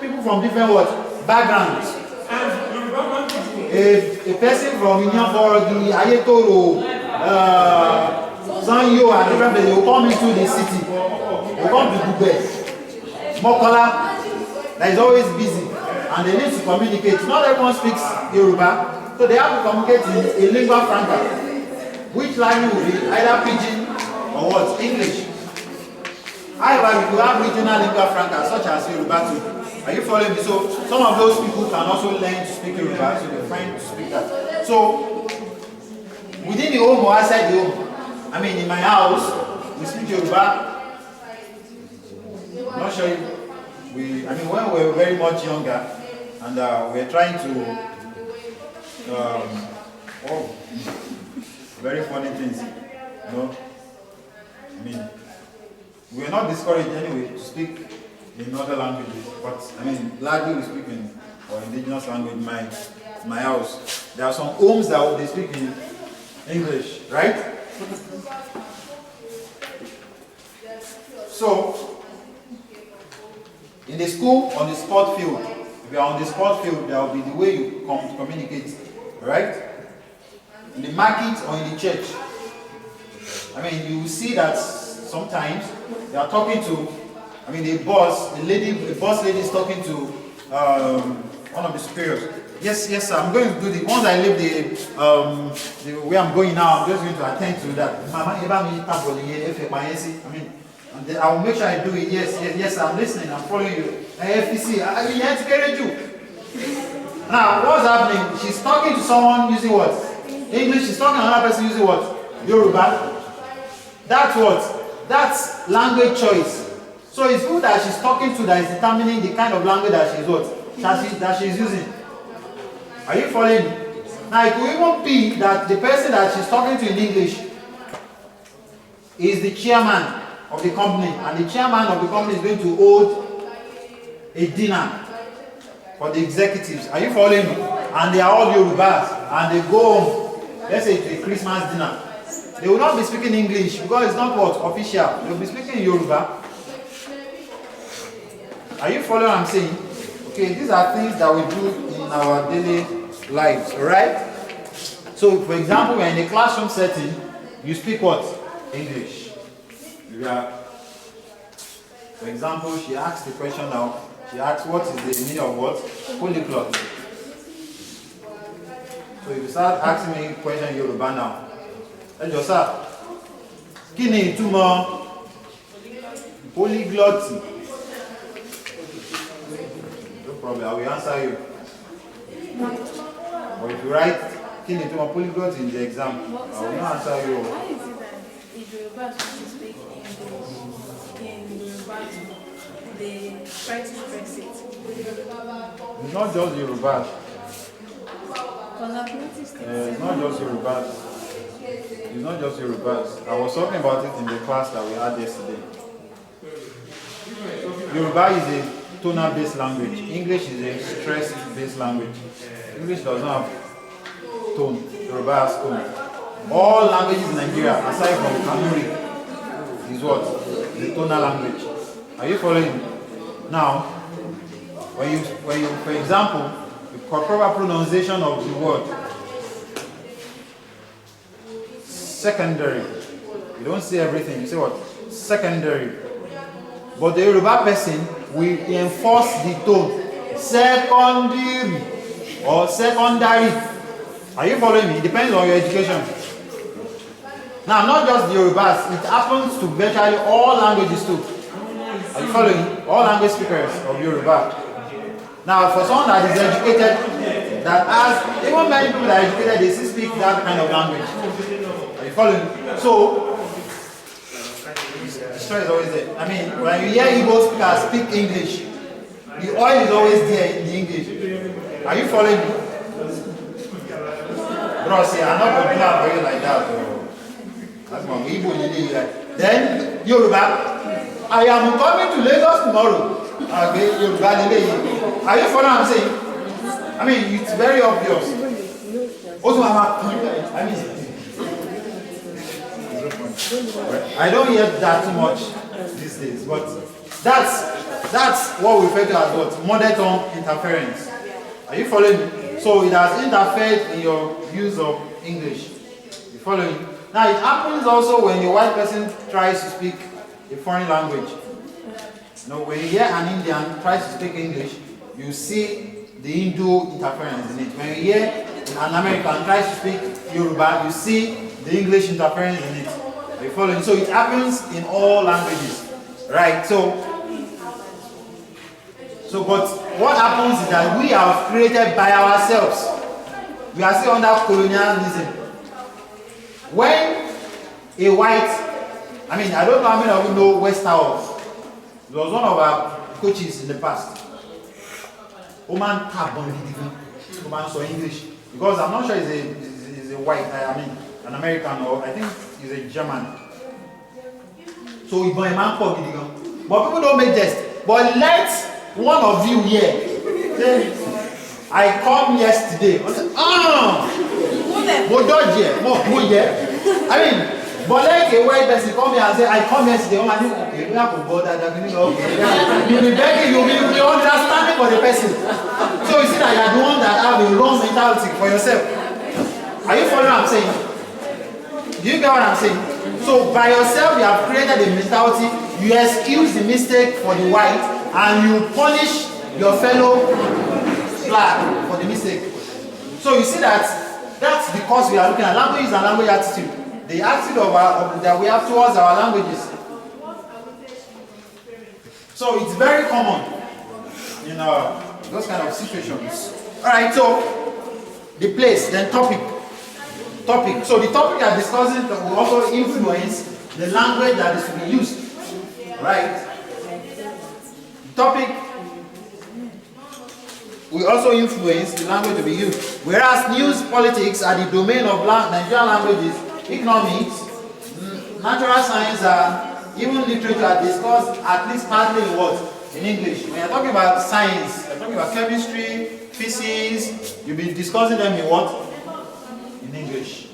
people from different what? Backgrounds. A person from Inyanforogi, Ayetoro, Sanyo and different places, they will come into the city. They will come to Dubai. Mokola, that is always busy. And they need to communicate. Not everyone speaks Yoruba, so they have to communicate in lingua franca. Which language will be either Pidgin or what? English. However, you could have regional lingua franca such as Yoruba too. Are you following me? So some of those people can also learn to speak Yoruba, so they're trying to speak that. So within the home or outside the home, I mean in my house, we speak Yoruba. I'm not sure if when we were very much younger and we were trying to very funny things, you know. I mean, we are not discouraged anyway to speak in other languages, but I mean, largely we speak in our indigenous language. My house, there are some homes that they speak in English, right? So, in the school, on the sport field, if you are on the sport field, there will be the way you communicate, right? In the market or in the church. I mean, you will see that sometimes they are talking to, the boss lady is talking to one of the superiors. Yes, sir, I'm going to do the, once I leave the where I'm going now, I'm just going to attend to that. I will make sure I do it. Yes, I'm listening, I'm following you. FPC, I encourage you. Now, what's happening? She's talking to someone using what? English, she's talking to another person using what? Yoruba. That's what? That's language choice. So it's good that she's talking to that is determining the kind of language that she's what? That she's using. Are you following me? Now it could even be that the person that she's talking to in English is the chairman of the company, and the chairman of the company is going to hold a dinner for the executives. Are you following me? And they are all Yorubas, and they go home, let's say to a Christmas dinner. They will not be speaking English because it's not what? Official. They will be speaking Yoruba. Are you following what I'm saying? Okay, these are things that we do in our daily lives, alright? So, for example, when in a classroom setting, you speak what? English. For example, she asked the question now. She asked, what is the meaning of what? Polyglot. So if you start asking me a question in Yoruba now, let's just say, kí ni ìtumọ̀ Polyglot. No problem, I will answer you. But if you write Kini to a polyglot in the exam, I will not answer you. Why is it that if Yoruba want to speak in Yoruba, they try to stress it? It's not just Yoruba. Because I've noticed it. It's not just Yoruba. It's not just Yoruba. I was talking about it in the class that we had yesterday. Yoruba is a tonal-based language. English is a stress-based language. English does not have tone. Yoruba has tone. All languages in Nigeria, aside from Kanuri, is what? The tonal language. Are you following? Now, when you, for example, the proper pronunciation of the word secondary. You don't say everything. You say what? Secondary. But the Yoruba person will enforce the tone. Secondary or secondary. Are you following me? It depends on your education. Now, not just the Yorubas. It happens to virtually all languages too. Are you following? All language speakers of Yoruba. Now, for someone that is educated, that has, even many people that are educated, they still speak that kind of language. Are you following? So, the story is always there. I mean, when you hear Igbo speakers speak English, the oil is always there in the English. Are you following me? Bro, see, I'm not going to plan for you like that. Bro. That's my Igbo. Then, Yoruba. I am coming to Lagos tomorrow. Okay, Yoruba. Are you following what I'm saying? I mean, it's very obvious. Also, I don't hear that too much these days, but that's what we refer to as what? Mother tongue interference. Are you following me? So it has interfered in your use of English. You following? Now it happens also when a white person tries to speak a foreign language. You know, when you hear an Indian tries to speak English, you see the Hindu interference in it. When you hear an American tries to speak Yoruba, you see the English interference in it. Are you following? So it happens in all languages, right? So but what happens is that we are created by ourselves. We are still under colonialism. When a white, I mean, I don't know how many of you know West House. It was one of our coaches in the past. Oman Oman so English. Because I'm not sure he's a white, I mean, an American, or I think he's a German. So he's a man called Gidigan. But people don't make jest. But let one of you here say, I come yesterday. I said, I mean, but like a white person come here and say, I come yesterday. Okay, we have to go that. You'll be begging, you'll be understanding for the person. So you see that you're the one that have a wrong mentality for yourself. Are you following what I'm saying? Do you get what I'm saying? So by yourself, you have created a mentality. You excuse the mistake for the white, and you punish your fellow black for the mistake. So you see that's because we are looking at languages and language attitude. The attitude that we have towards our languages. So it's very common in those kind of situations. Alright, so the place, then topic. So the topic we are discussing will also influence the language that is to be used. Right? Topic will also influence the language to be used. Whereas news, politics are the domain of Nigerian languages, economics, natural science, and even literature are discussed at least partly in what? In English. When you're talking about science, you're talking about chemistry, physics, you'll be discussing them in what? In English.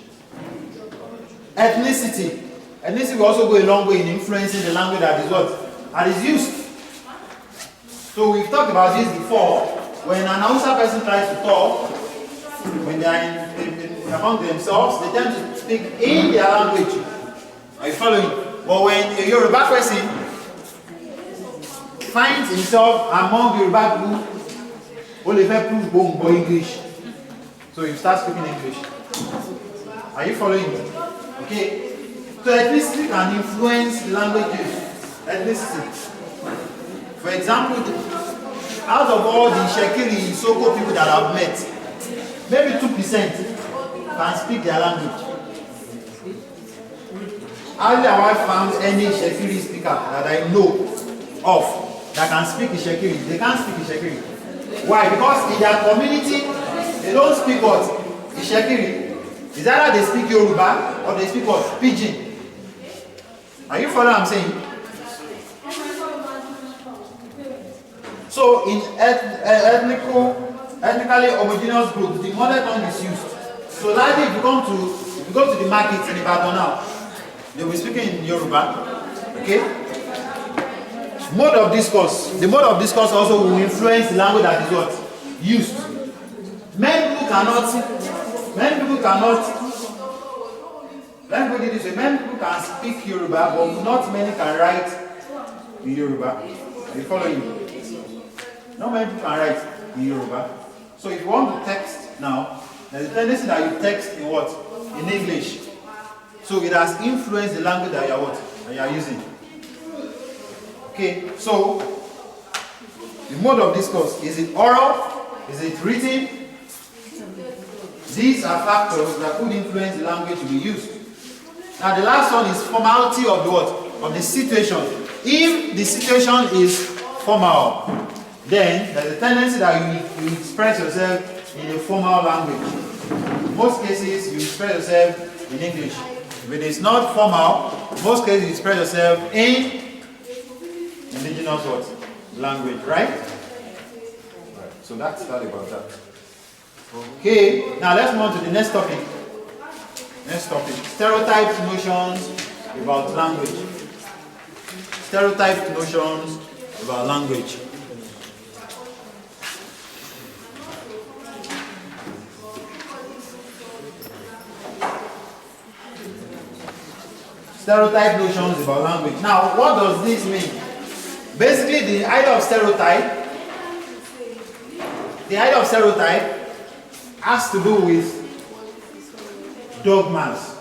Ethnicity. Ethnicity will also go a long way in influencing the language that is what? That is used. So we've talked about this before. When an Hausa person tries to talk, when they are among themselves, they tend to speak in their language. Are you following? But when a Yoruba person finds himself among Yoruba people, only people English. So you start speaking English. Are you following me? Okay. So ethnicity can influence language use. ethnicity. For example, out of all the Shekiri Soko people that I've met, maybe 2% can speak their language. Hardly have I found any Shekiri speaker that I know of that can speak Shekiri. They can't speak Shekiri. Why? Because in their community, they don't speak what? Shekiri. Is either they speak Yoruba or they speak what? Pidgin. Are you following what I'm saying? So in ethnically homogeneous groups, the mother tongue is used. So likely if you go to the market in Ibadan now, they will be speaking in Yoruba. Okay? The mode of discourse also will influence the language that is what? Used. Many people can speak Yoruba, but not many can write in Yoruba. Are you following? Not many people can write in Yoruba. So if you want to text now, there's a tendency that you text in what? In English. So it has influenced the language that you are using. Okay, so the mode of discourse, is it oral? Is it written? These are factors that could influence the language to be used. Now the last one is formality of the what? Of the situation. If the situation is formal, then there's a tendency that you express yourself in a formal language. In most cases, you express yourself in English. If it is not formal, in most cases you express yourself in indigenous what? Language, right? So that's that about that. Okay, now let's move on to the next topic. Next topic. Stereotyped notions about language. Stereotyped notions about language. Stereotyped notions about language. Now, what does this mean? Basically, the idea of stereotype has to do with dogmas.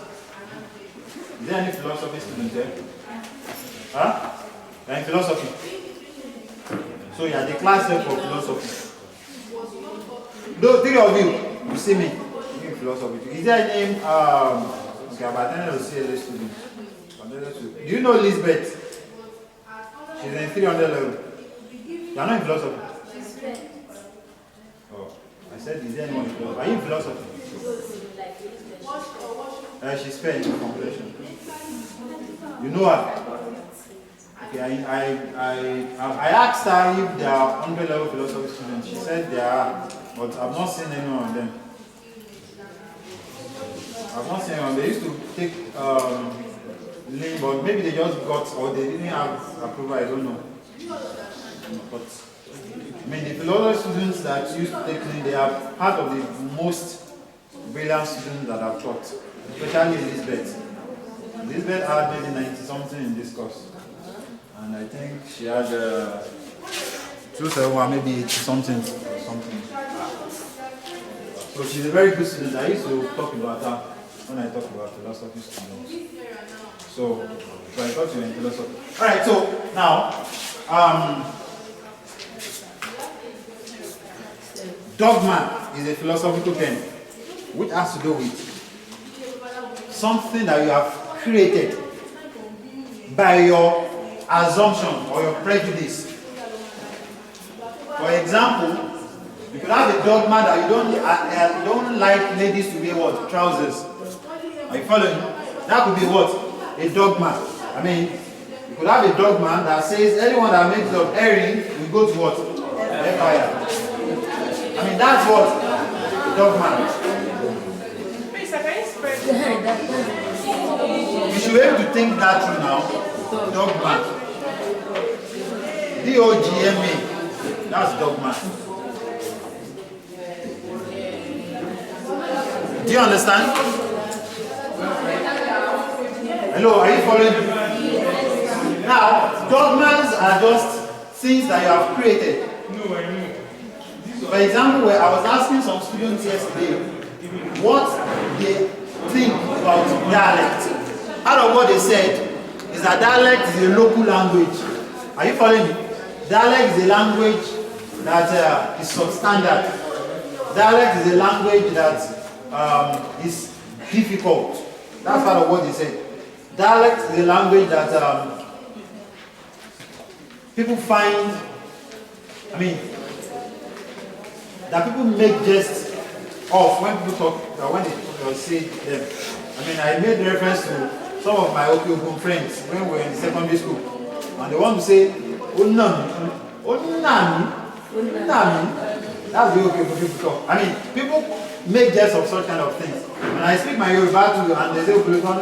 Is there any philosophy student there? Huh? You're in philosophy. So you are the class rep for philosophy. Those three of you, you see me in philosophy. Is there a name? Okay, I'm attending to CLA student. Do you know Lisbeth? She's in 300 level. You are not in philosophy. Oh, I said, is there anyone in philosophy? Are you in philosophy? She's fair in completion. You know her? Okay, I asked her if there are 100 level philosophy students. She said there are, but I've not seen anyone of them. I've not seen anyone. They used to take link, but maybe they just got, or they didn't have approval, I don't know. But I mean, the philosophy students that used to take link, they are part of the most brilliant students that I've taught, especially Elizabeth. Elizabeth had maybe 90 something in this course, and I think she had 271, maybe 80 something or something. So she's a very good student. I used to talk about her when I talk about philosophy students. So I thought you were in philosophy. Alright, so now, dogma is a philosophical term which has to do with something that you have created by your assumption or your prejudice. For example, you could have a dogma that you don't like ladies to wear what? Trousers. Are you following? That could be what? A dogma. I mean, you could have a dogma that says anyone that makes of erring will go to what? Fire. I mean, that's what? Dogma. You should be able to think that through now. Dogma. D-O-G-M-A. That's dogma. Do you understand? Hello, are you following me? Now, dogmas are just things that you have created. No, I know. So, for example, where I was asking some students yesterday what they think about dialect. Out of what they said is that dialect is a local language. Are you following me? Dialect is a language that is substandard. Dialect is a language that is difficult. That's part of what they say. Dialect is a language that people find, that people make jest of when people talk, when they say them. I made reference to some of my Okiokun friends when we were in secondary school, and they want to say, Onami, that's the Okiokun people talk. People make jest of such kind of things. When I speak my Yoruba to you and they say promotion,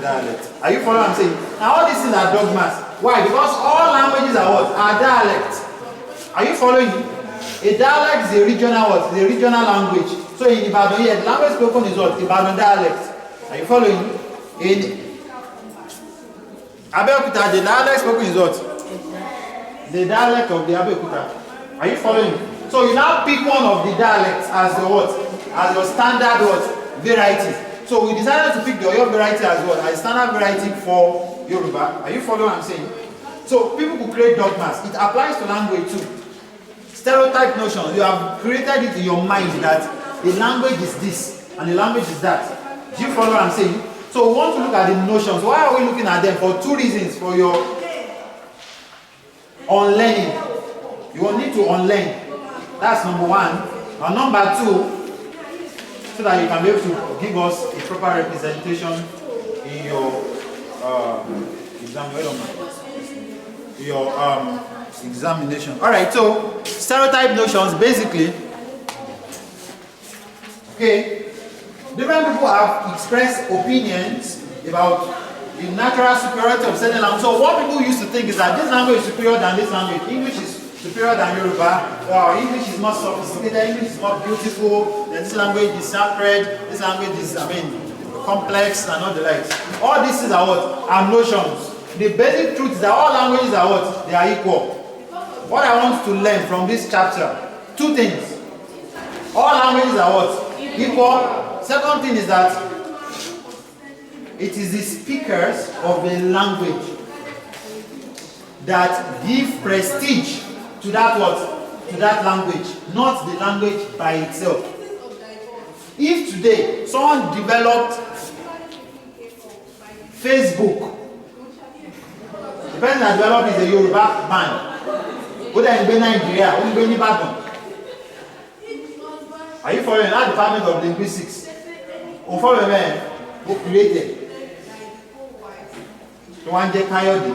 dialect. Are you following what I'm saying? Now all these things are dogmas. Why? Because all languages are what? Are dialects. Are you following me? A dialect is a regional what? It's a regional language. So in Ibadan here, the language spoken is what? Ibadan dialect. Are you following? In Abeokuta, the dialect spoken is what? The dialect of the Abeokuta. Are you following? So you now pick one of the dialects as the what? As your standard what? Variety. So we decided to pick the Oyo variety as well, as standard variety for Yoruba. Are you following what I'm saying? So people who create dogmas, it applies to language too. Stereotype notions, you have created it in your mind that the language is this and the language is that. Do you follow what I'm saying? So we want to look at the notions. Why are we looking at them? For two reasons. For your unlearning. You will need to unlearn. That's number one. And number two, so that you can be able to give us a proper representation in your examination. Alright, so stereotype notions basically, okay, different people have expressed opinions about the natural superiority of certain languages. So what people used to think is that this language is superior than this language. English is superior than Yoruba, or English is more sophisticated, English is more beautiful, then this language is sacred, this language is, complex and all the likes. All these things are what? Are notions. The basic truth is that all languages are what? They are equal. What I want to learn from this chapter, two things. All languages are what? Equal. Second thing is that it is the speakers of the language that give prestige to that what? To that language, not the language by itself. If today someone developed Facebook, the person that developed is a Yoruba man, whether in Nigeria or in Ibadan. Are you following that department of linguistics? Or follow a man who created the one J. Kayode?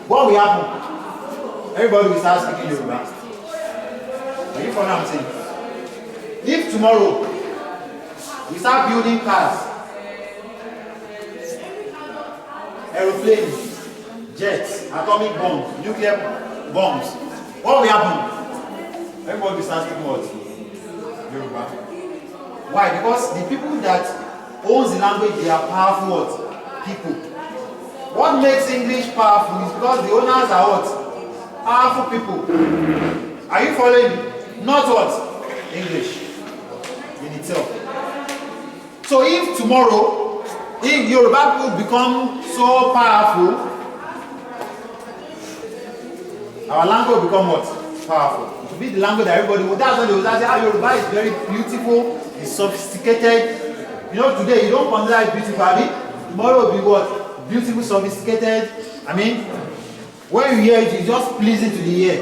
What will happen? Everybody will start speaking Yoruba. Are you following what I'm saying? If tomorrow we start building cars, aeroplanes, jets, atomic bombs, nuclear bombs, what will happen? Everybody will start speaking what? Yoruba. Why? Because the people that owns the language, they are powerful what? People. What makes English powerful is because the owners are what? Powerful people. Are you following me? Not what? English in itself. So if tomorrow, if Yoruba people become so powerful, our language will become what? Powerful. It will be the language that everybody will. That's why they will say, Yoruba is very beautiful, it's sophisticated. You know, today you don't consider it beautiful, tomorrow will be what? Beautiful, sophisticated. When you hear it, it's just pleasing to the ear.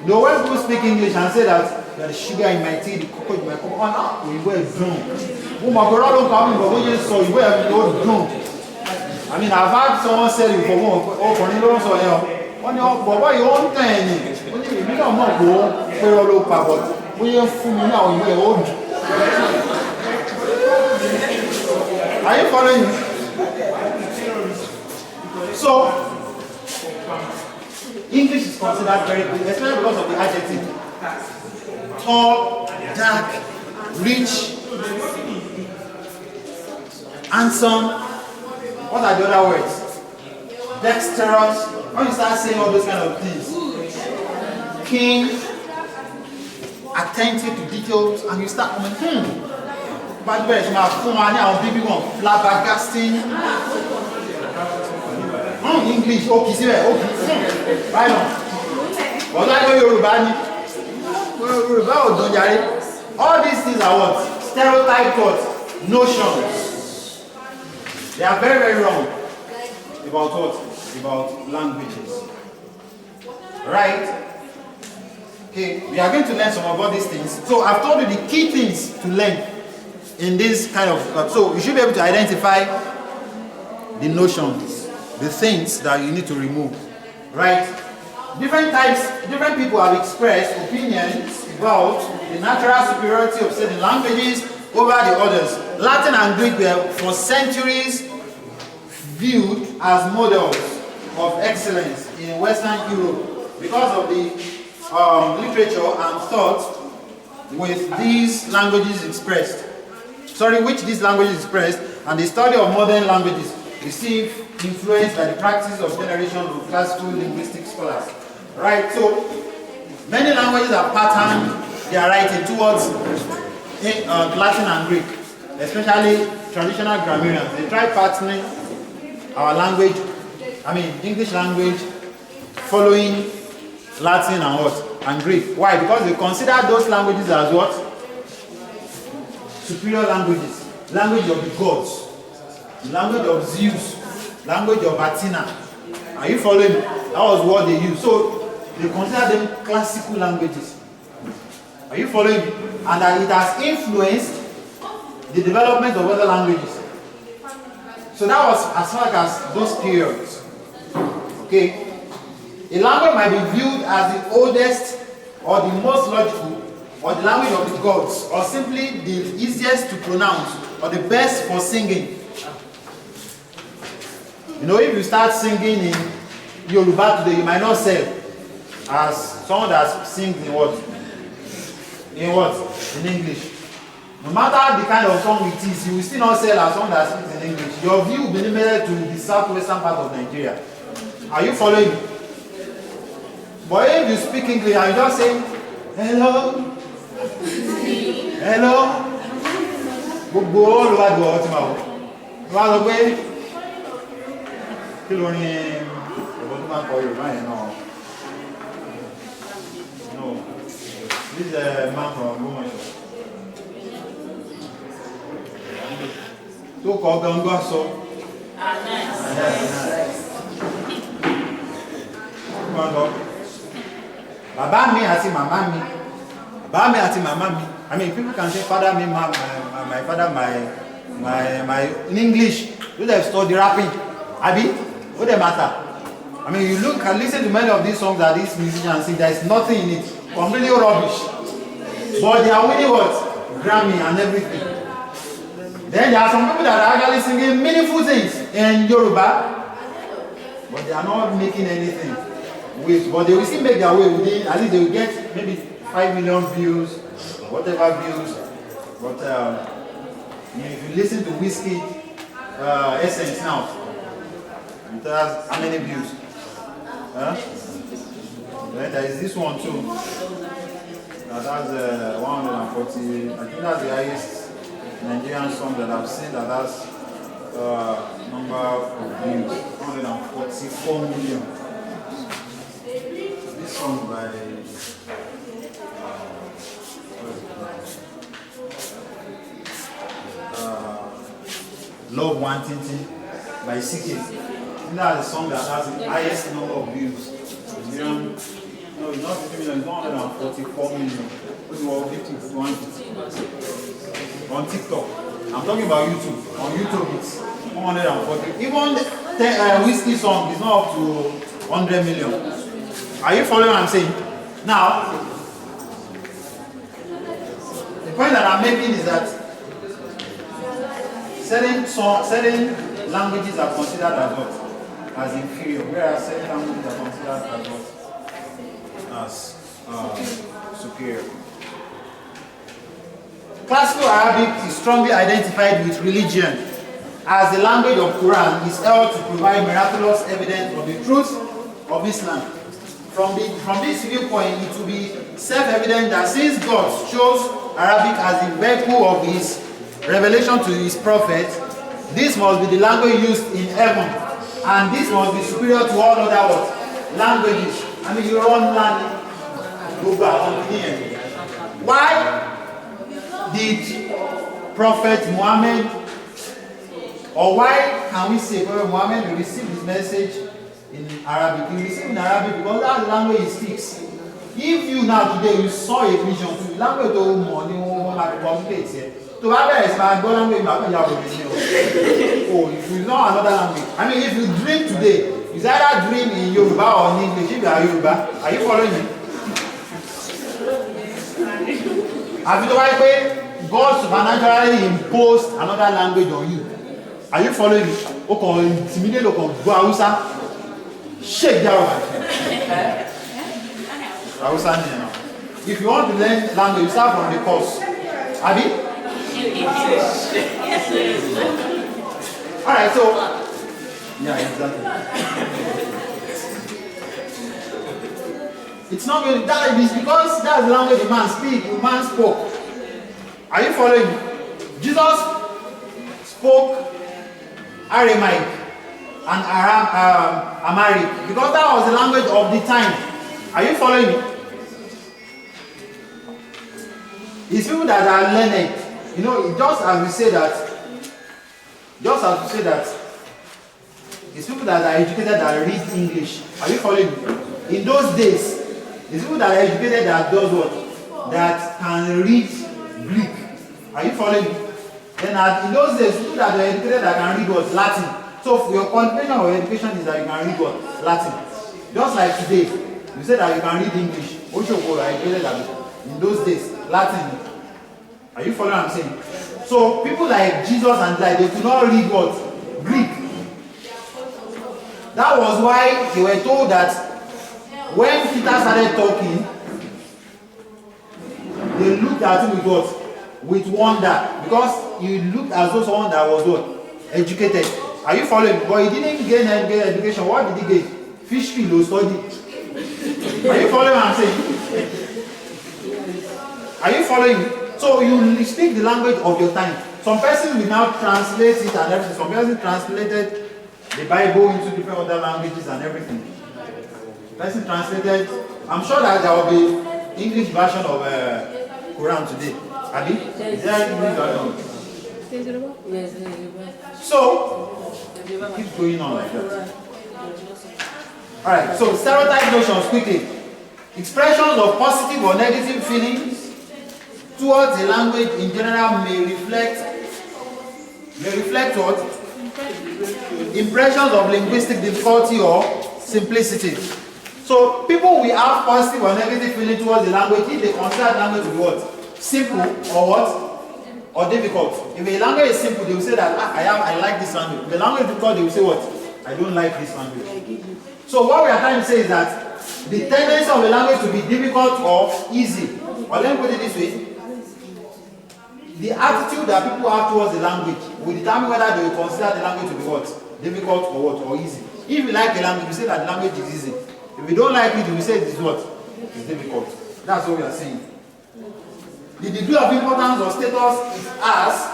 You know, when people speak English and say that the sugar in my tea, the cocoa in my cocoa, we were drunk. Oh my God, I don't come in, but when you saw, you were drunk. I've had someone say it before, for you don't say, when you're Baba, you won't tell any. You don't know, go, pero lo pabot. When you're full now, you are old. Are you following me? So, English is considered very good, especially because of the adjective. Tall, dark, rich, handsome. What are the other words? Dexterous. When you start saying all those kind of things. Keen, attentive to details, and you start coming, But where is my phone? Now, people flabbergasting. English, okay, see where, okay. Right on. But I know Yoruba or Donjari. All these things are what? Stereotype thoughts, notions. They are very, very wrong about what? About languages. Right? Okay, we are going to learn some about these things. So I've told you the key things to learn in this kind of, so you should be able to identify the notions, the things that you need to remove, right? Different people have expressed opinions about the natural superiority of certain languages over the others. Latin and Greek were for centuries viewed as models of excellence in Western Europe because of the literature and thought with these languages expressed. Which these languages expressed, and the study of modern languages received influence by the practice of generations of classical linguistic scholars. Right, so many languages are patterned their writing towards Latin and Greek, especially traditional grammarians. They try patterning our language, English language, following Latin and what? And Greek. Why? Because they consider those languages as what? Superior languages. Language of the gods. Language of Zeus. Language of Athena. Are you following me? That was what they used. So they consider them classical languages. Are you following me? And that it has influenced the development of other languages. So that was as far as those periods. Okay? A language might be viewed as the oldest or the most logical or the language of the gods or simply the easiest to pronounce or the best for singing. You know, if you start singing in Yoruba today, you might not sell as someone that sings in what? In English. No matter the kind of song it is, you will still not sell as someone that speaks in English. Your view will be limited to the southwestern part of Nigeria. Are you following me? But if you speak English and you just say, hello, hello, gbogbo all over the world ti ma wo. Wọ́n á sọ pé kí ló ní ọ̀pọ̀ tó máa ń kọ Yorùbá yẹn náà. No, this is a man from Gomosho. Tó kọ gangan sọ. Wọ́n sọ. Bàbá mi àti màmá mi. Bàbá mi àti màmá mi. I mean, people can say father me, my father, my in English. You have studied rapping. Abi, what they matter? I mean, you look and listen to many of these songs that these musicians sing. There is nothing in it. Completely rubbish. But they are winning what? Grammy and everything. Then there are some people that are actually singing meaningful things in Yoruba, but they are not making anything with. But they will still make their way within. At least they will get maybe 5 million views, whatever views. But if you listen to Whiskey Essence now, it has how many views? Then there is this one too. That has 140. I think that's the highest Nigerian song that I've seen that has number of views. 144 million. This song by Love Wanting by CK. That's the song that has the highest number of views. No, it's not 50 million, it's 144 million. On TikTok. I'm talking about YouTube. On YouTube, it's 140. Even the Whiskey song is not up to 100 million. Are you following what I'm saying? Now, the point that I'm making is that certain languages are considered as what? As inferior, whereas certain languages are considered as what? As superior. Classical Arabic is strongly identified with religion, as the language of Quran is held to provide miraculous evidence for the truth of Islam. From this viewpoint, it will be self-evident that since God chose Arabic as the vehicle of His revelation to his prophet, this must be the language used in heaven, and this must be superior to all other what? Languages. I mean, you run land. Why did Prophet Muhammad, or why can we say Prophet Muhammad received his message in Arabic? He received in Arabic because that's the language he speaks. If you now today you saw a vision to the language of money, communicate here. To have a smart language, oh, if you know another language. I mean, if you dream today, is either dream in Yoruba or in English. If you are Yoruba, are you following me? Have you tried way God supernaturally imposed another language on you? Are you following me? Okay, intimidate, okay, go Hausa, shake down. Hausa. If you want to learn language, you start from the course. Have you? Alright, so yeah, exactly. It's not going to die, it's because that's the language the man speaks, the man spoke. Are you following? Jesus spoke Aramaic and Amharic because that was the language of the time. Are you following me? It's people that are learned. You know, just as we say that, it's people that are educated that read English. Are you following me? In those days, it's people that are educated that does what? That can read Greek. Are you following me? Then in those days, people that are educated that can read what? Latin. So your qualification of education is that you can read what? Latin. Just like today, you say that you can read English. In those days, Latin. Are you following what I'm saying? So people like Jesus and like they could not read what? Greek. That was why they were told that when Peter started talking, they looked at him with what? With wonder. Because he looked as though someone that was what? Educated. Are you following? But he didn't gain education. What did he gain? Fish field or study. Are you following what I'm saying? Are you following? So you speak the language of your time. Some person will now translate it and everything. Some person translated the Bible into different other languages and everything. Person translated. I'm sure that there will be English version of Quran today. Abi? Is there English version? Yes. So keep going on like that. Alright, so stereotype notions quickly. Expressions of positive or negative feelings towards a language in general may reflect what? Impressions of linguistic difficulty or simplicity. So people will have positive or negative feeling towards the language if they consider the language to be what? Simple or what? Or difficult. If a language is simple, they will say that I like this language. If the language is difficult, they will say what? I don't like this language. So what we are trying to say is that the tendency of a language to be difficult or easy, or let me put it this way, the attitude that people have towards the language will determine whether they will consider the language to be what? Difficult or what? Or easy. If you like a language, you say that the language is easy. If you don't like it, you will say it is what? It's difficult. That's what we are saying. The degree of importance or status it has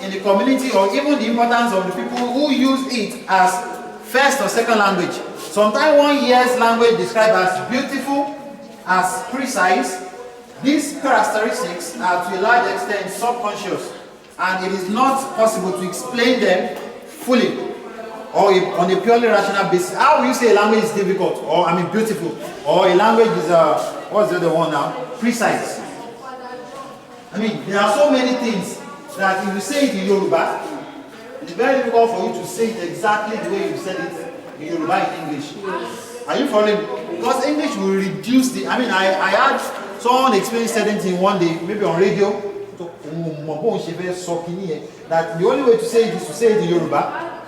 in the community, or even the importance of the people who use it as first or second language. Sometimes one hears language described as beautiful, as precise. These characteristics are to a large extent subconscious, and it is not possible to explain them fully or on a purely rational basis. How will you say a language is difficult, or beautiful, or a language is what's the other one now? Precise. There are so many things that if you say it in Yoruba, it's very difficult for you to say it exactly the way you said it in Yoruba in English. Are you following? Because English will reduce the. I had someone explained certain thing one day, maybe on radio, that the only way to say it is to say it in Yoruba,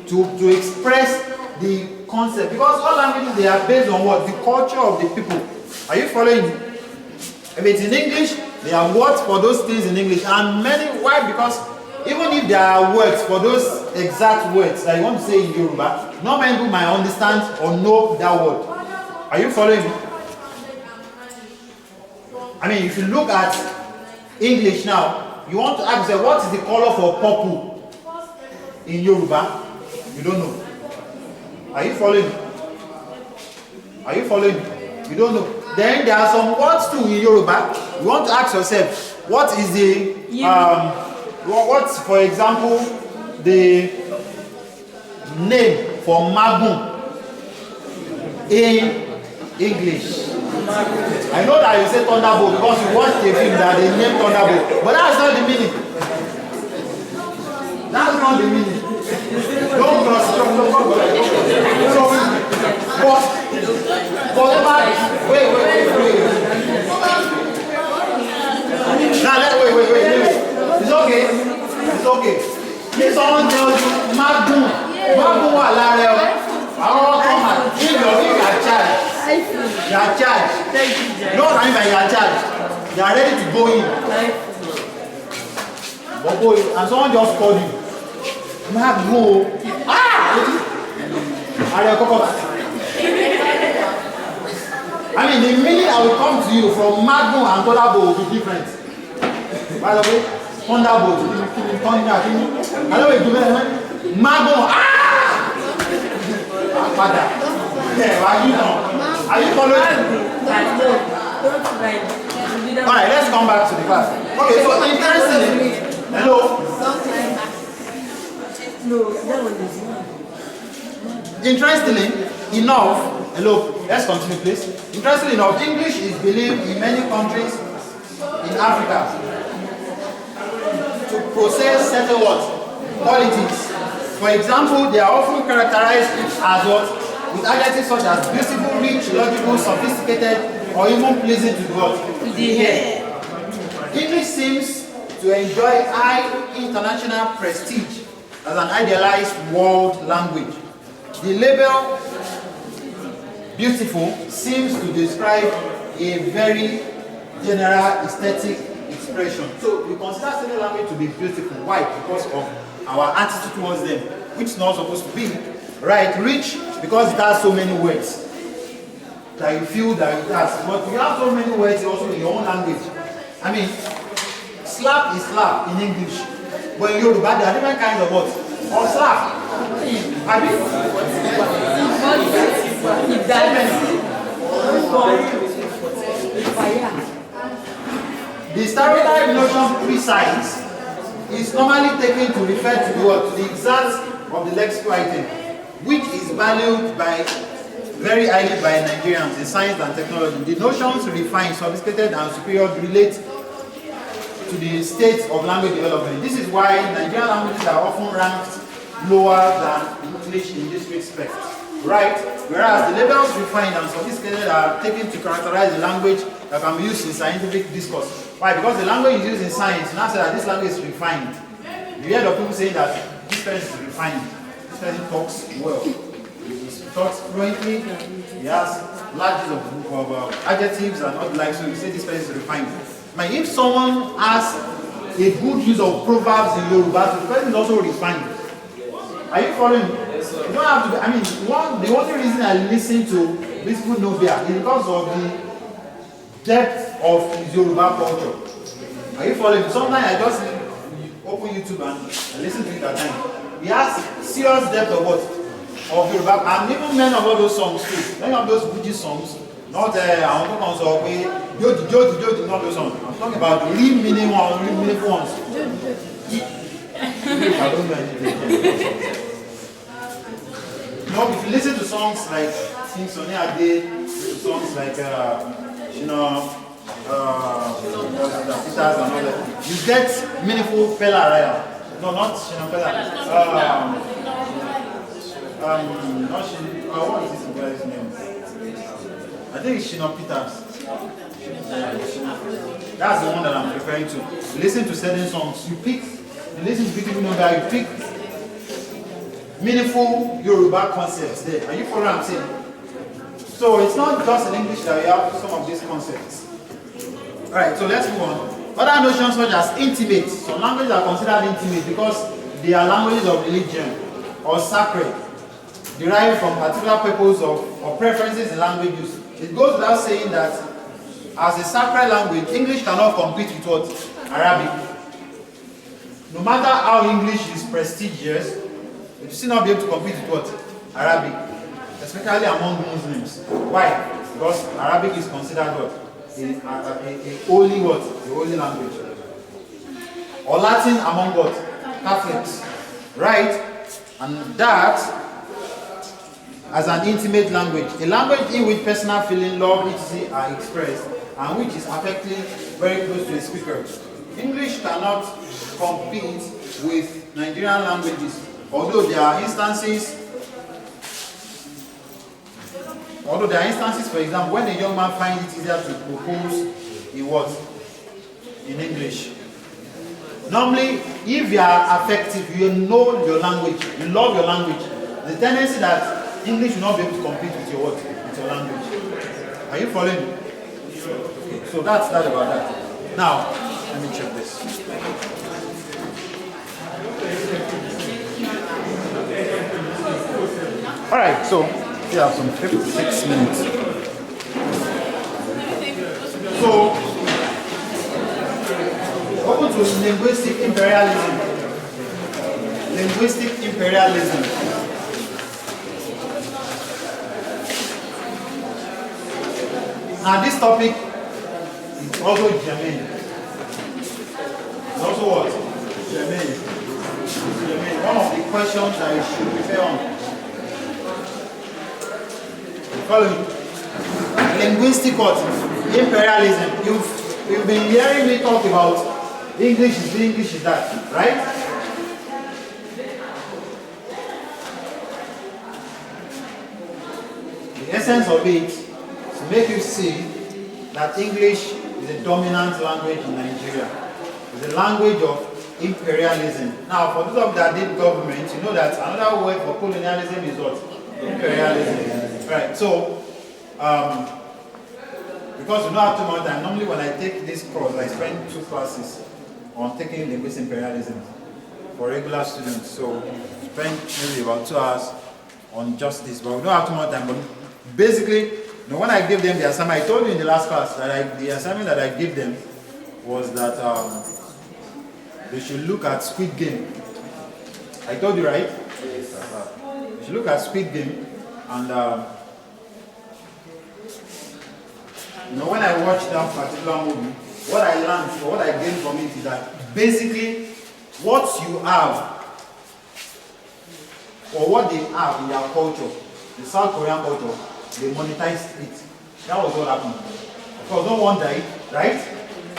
to express the concept. Because all languages, they are based on what? The culture of the people. Are you following? If it's in English, there are words for those things in English. And many, why? Because even if there are words for those exact words that you want to say in Yoruba, not many people might understand or know that word. Are you following me? If you look at English now, you want to ask them, what is the color for purple in Yoruba? You don't know. Are you following? Are you following? You don't know. Then there are some words too in Yoruba. You want to ask yourself, what is the what's, for example, the name for magun in English? I know that you say thunderbolt because you watched a film that they named thunderbolt, but that's not the meaning. That's not the meaning. Don't cross. So, wait. Now, wait. It's okay. It's okay. If someone tells you, Magun wa lare o. I want to come and give you a charge. You are charged. You know what I mean by you are charged? You are ready to go in. But boy, and someone just called you. Magun. I mean, the meaning I will come to you from Magun and thunderbolt will be different. By the way, thunderbolt, I know you do Magun. Father. Yeah, are you following? Alright, let's come back to the class. Okay, so interestingly, hello. Interestingly enough, hello, let's continue please. Interestingly enough, English is believed in many countries in Africa to process certain words, qualities. For example, they are often characterized as what? With adjectives such as beautiful, rich, logical, sophisticated, or even pleasing to the what? To the ear. English seems to enjoy high international prestige as an idealized world language. The label beautiful seems to describe a very general aesthetic expression. So we consider certain language to be beautiful. Why? Because of our attitude towards them, which is not supposed to be. Right? Rich, because it has so many words that you feel that it has. But you have so many words also in your own language. I mean, slap is slap in English. But in Yoruba, there are different kinds of words. Or slap. I mean, the stereotype notion precise is normally taken to refer to the exact of the lexical item, which is valued very highly by Nigerians in science and technology. The notions refined, sophisticated, and superior relate to the state of language development. This is why Nigerian languages are often ranked lower than English in this respect, right? Whereas the labels refined and sophisticated are taken to characterize the language that can be used in scientific discourse. Why? Because the language is used in science. Now say that this language is refined. You hear of people saying that this person is refined. This person talks well. He talks fluently. He has large of adjectives and all the like. So you say this person is refined. But if someone has a good use of proverbs in Yoruba, the person is also refined. Are you following me? You don't have to. I mean, the only reason I listen to Beautiful Nubia is because of the depth of his Yoruba culture. Are you following me? Sometimes I just open YouTube and I listen to it at time. He has serious depth of what? Of Yoruba, and even many of all those songs too. Many of those Buddhist songs, not I want to consult with Jodi, not those songs. I'm talking about the real meaningful ones. I don't know anything. You know, if you listen to songs like Sing Sonny Ade, songs like Peters and all that, you get meaningful Pella Raya. No, not Shina Pella. Not Shina. What is this guy's name? I think it's Shina Peters. That's the one that I'm referring to. You listen to certain songs, you listen to Beautiful Nubia, you pick meaningful Yoruba concepts there. Are you following what I'm saying? So it's not just in English that we have some of these concepts. Alright, so let's move on. Other notions such as intimate. Some languages are considered intimate because they are languages of religion or sacred, derived from particular purpose or preferences in language use. It goes without saying that as a sacred language, English cannot compete with what? Arabic. no matter how English is prestigious, you still not be able to compete with what? Arabic, especially among Muslims. Why? Because Arabic is considered what? A holy what? A holy language. Or Latin among what? Catholics. Right? And that as an intimate language. A language in which personal feeling, love, etc. are expressed and which is affecting very close to a speaker. English cannot compete with Nigerian languages, although there are instances, for example, when a young man finds it easier to propose in what? In English. Normally, if you are affective, you know your language, you love your language, the tendency that English will not be able to compete with your what? With your language. Are you following me? Okay, so that's that about that. Now, let me check this. Alright, so we have some 56 minutes. So, open to linguistic imperialism. Linguistic imperialism. Now this topic is also germane. It's also what? Germane. One of the questions that you should prepare on. Follow me. Linguistic what? Imperialism. You've been hearing me talk about English is this, English is that, right? The essence of it is to make you see that English is a dominant language in Nigeria. It's a language of imperialism. Now, for those of you that did government, you know that another word for colonialism is what? Imperialism. Right, so, because we don't have too much time, normally when I take this course, I spend 2 classes on taking linguistic imperialism for regular students. So, spend maybe about 2 hours on just this, but we don't have too much time. But basically, you know, when I gave them the assignment, I told you in the last class that the assignment that I gave them was that they should look at Squid Game. I told you, right? Yes, sir. They should look at Squid Game, and you know, when I watched that particular movie, what I learned or what I gained from it is that basically what you have or what they have in their culture, the South Korean culture, they monetized it. That was what happened. Of course, no one died, right?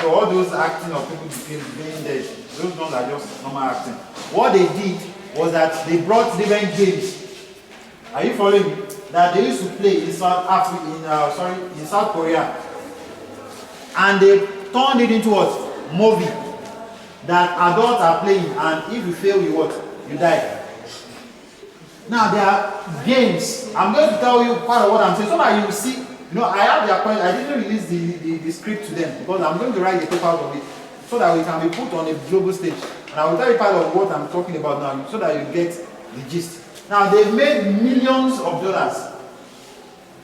So all those acting of people being dead, those ones are just normal acting. What they did was that they brought different games. Are you following me? That they used to play in South Africa, in South Korea, and they turned it into what? Movie that adults are playing, and if you fail, you what? You die. Now there are games. I'm going to tell you part of what I'm saying so that you see. You know, I have their point. I didn't release the script to them because I'm going to write the paper out of it so that we can be put on a global stage. And I will tell you part of what I'm talking about now so that you get the gist. Now they've made millions of dollars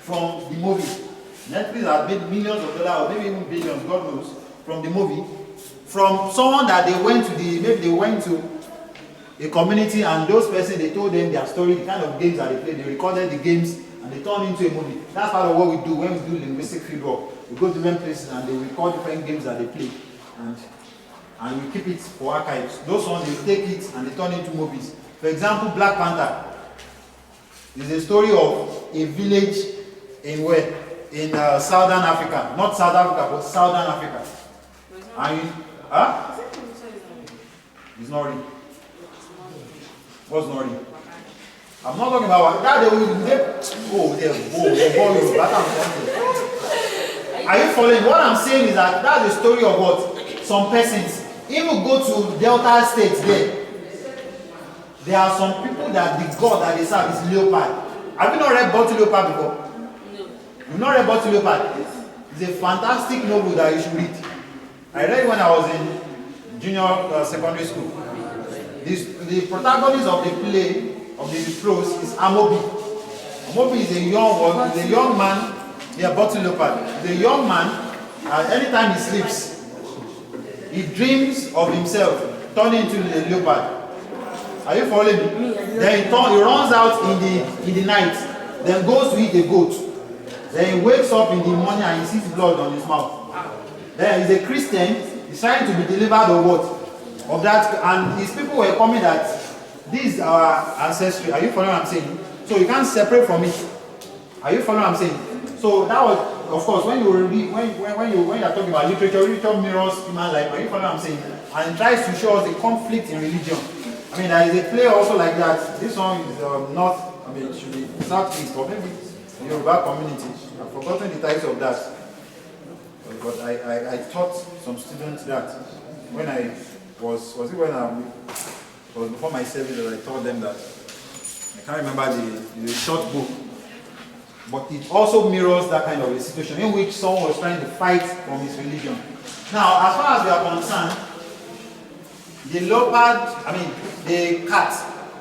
from the movie. Netflix has made millions of dollars, or maybe even billions, God knows, from the movie. From someone that they went to maybe they went to a community and those persons, they told them their story, the kind of games that they played, they recorded the games and they turned into a movie. That's part of what we do when we do linguistic fieldwork. We go to different places and they record different games that they play and we keep it for archives. Those ones, they take it and they turn it into movies. For example, Black Panther is a story of a village in where? In Southern Africa. Not South Africa, but Southern Africa. And it's not real. What's not real? I'm not talking about that. Are you following? What I'm saying is that that's the story of what? Some persons. Even go to Delta States there are some people that the god that they serve is leopard. Have you not read Bottle Leopard before? No. You've not read Bottle Leopard? It's a fantastic novel that you should read. I read it when I was in junior secondary school. The protagonist of the play, of the prose, is Amobi. Amobi is a young man, Bottle Leopard. The young man, anytime he sleeps, he dreams of himself turn into a leopard. Are you following me? Then he runs out in the night, then goes to eat a goat. Then he wakes up in the morning and he sees blood on his mouth. Then he's a Christian, he's trying to be delivered of what? Of that, and his people were coming that these are our ancestry. Are you following what I'm saying? So you can't separate from it. Are you following what I'm saying? So that was, of course, when you read, when you're talking about literature mirrors human life. Are you following what I'm saying? And it tries to show us the conflict in religion. I mean, there is a play also like that. This one is north, I mean, it should be southeast, or maybe Yoruba community. I've forgotten the title of that. But I taught some students that when I was it when I was before my service that I taught them that. I can't remember the short book. But it also mirrors that kind of a situation in which someone was trying to fight from his religion. Now, as far as we are concerned, the leopard, I mean, the cat,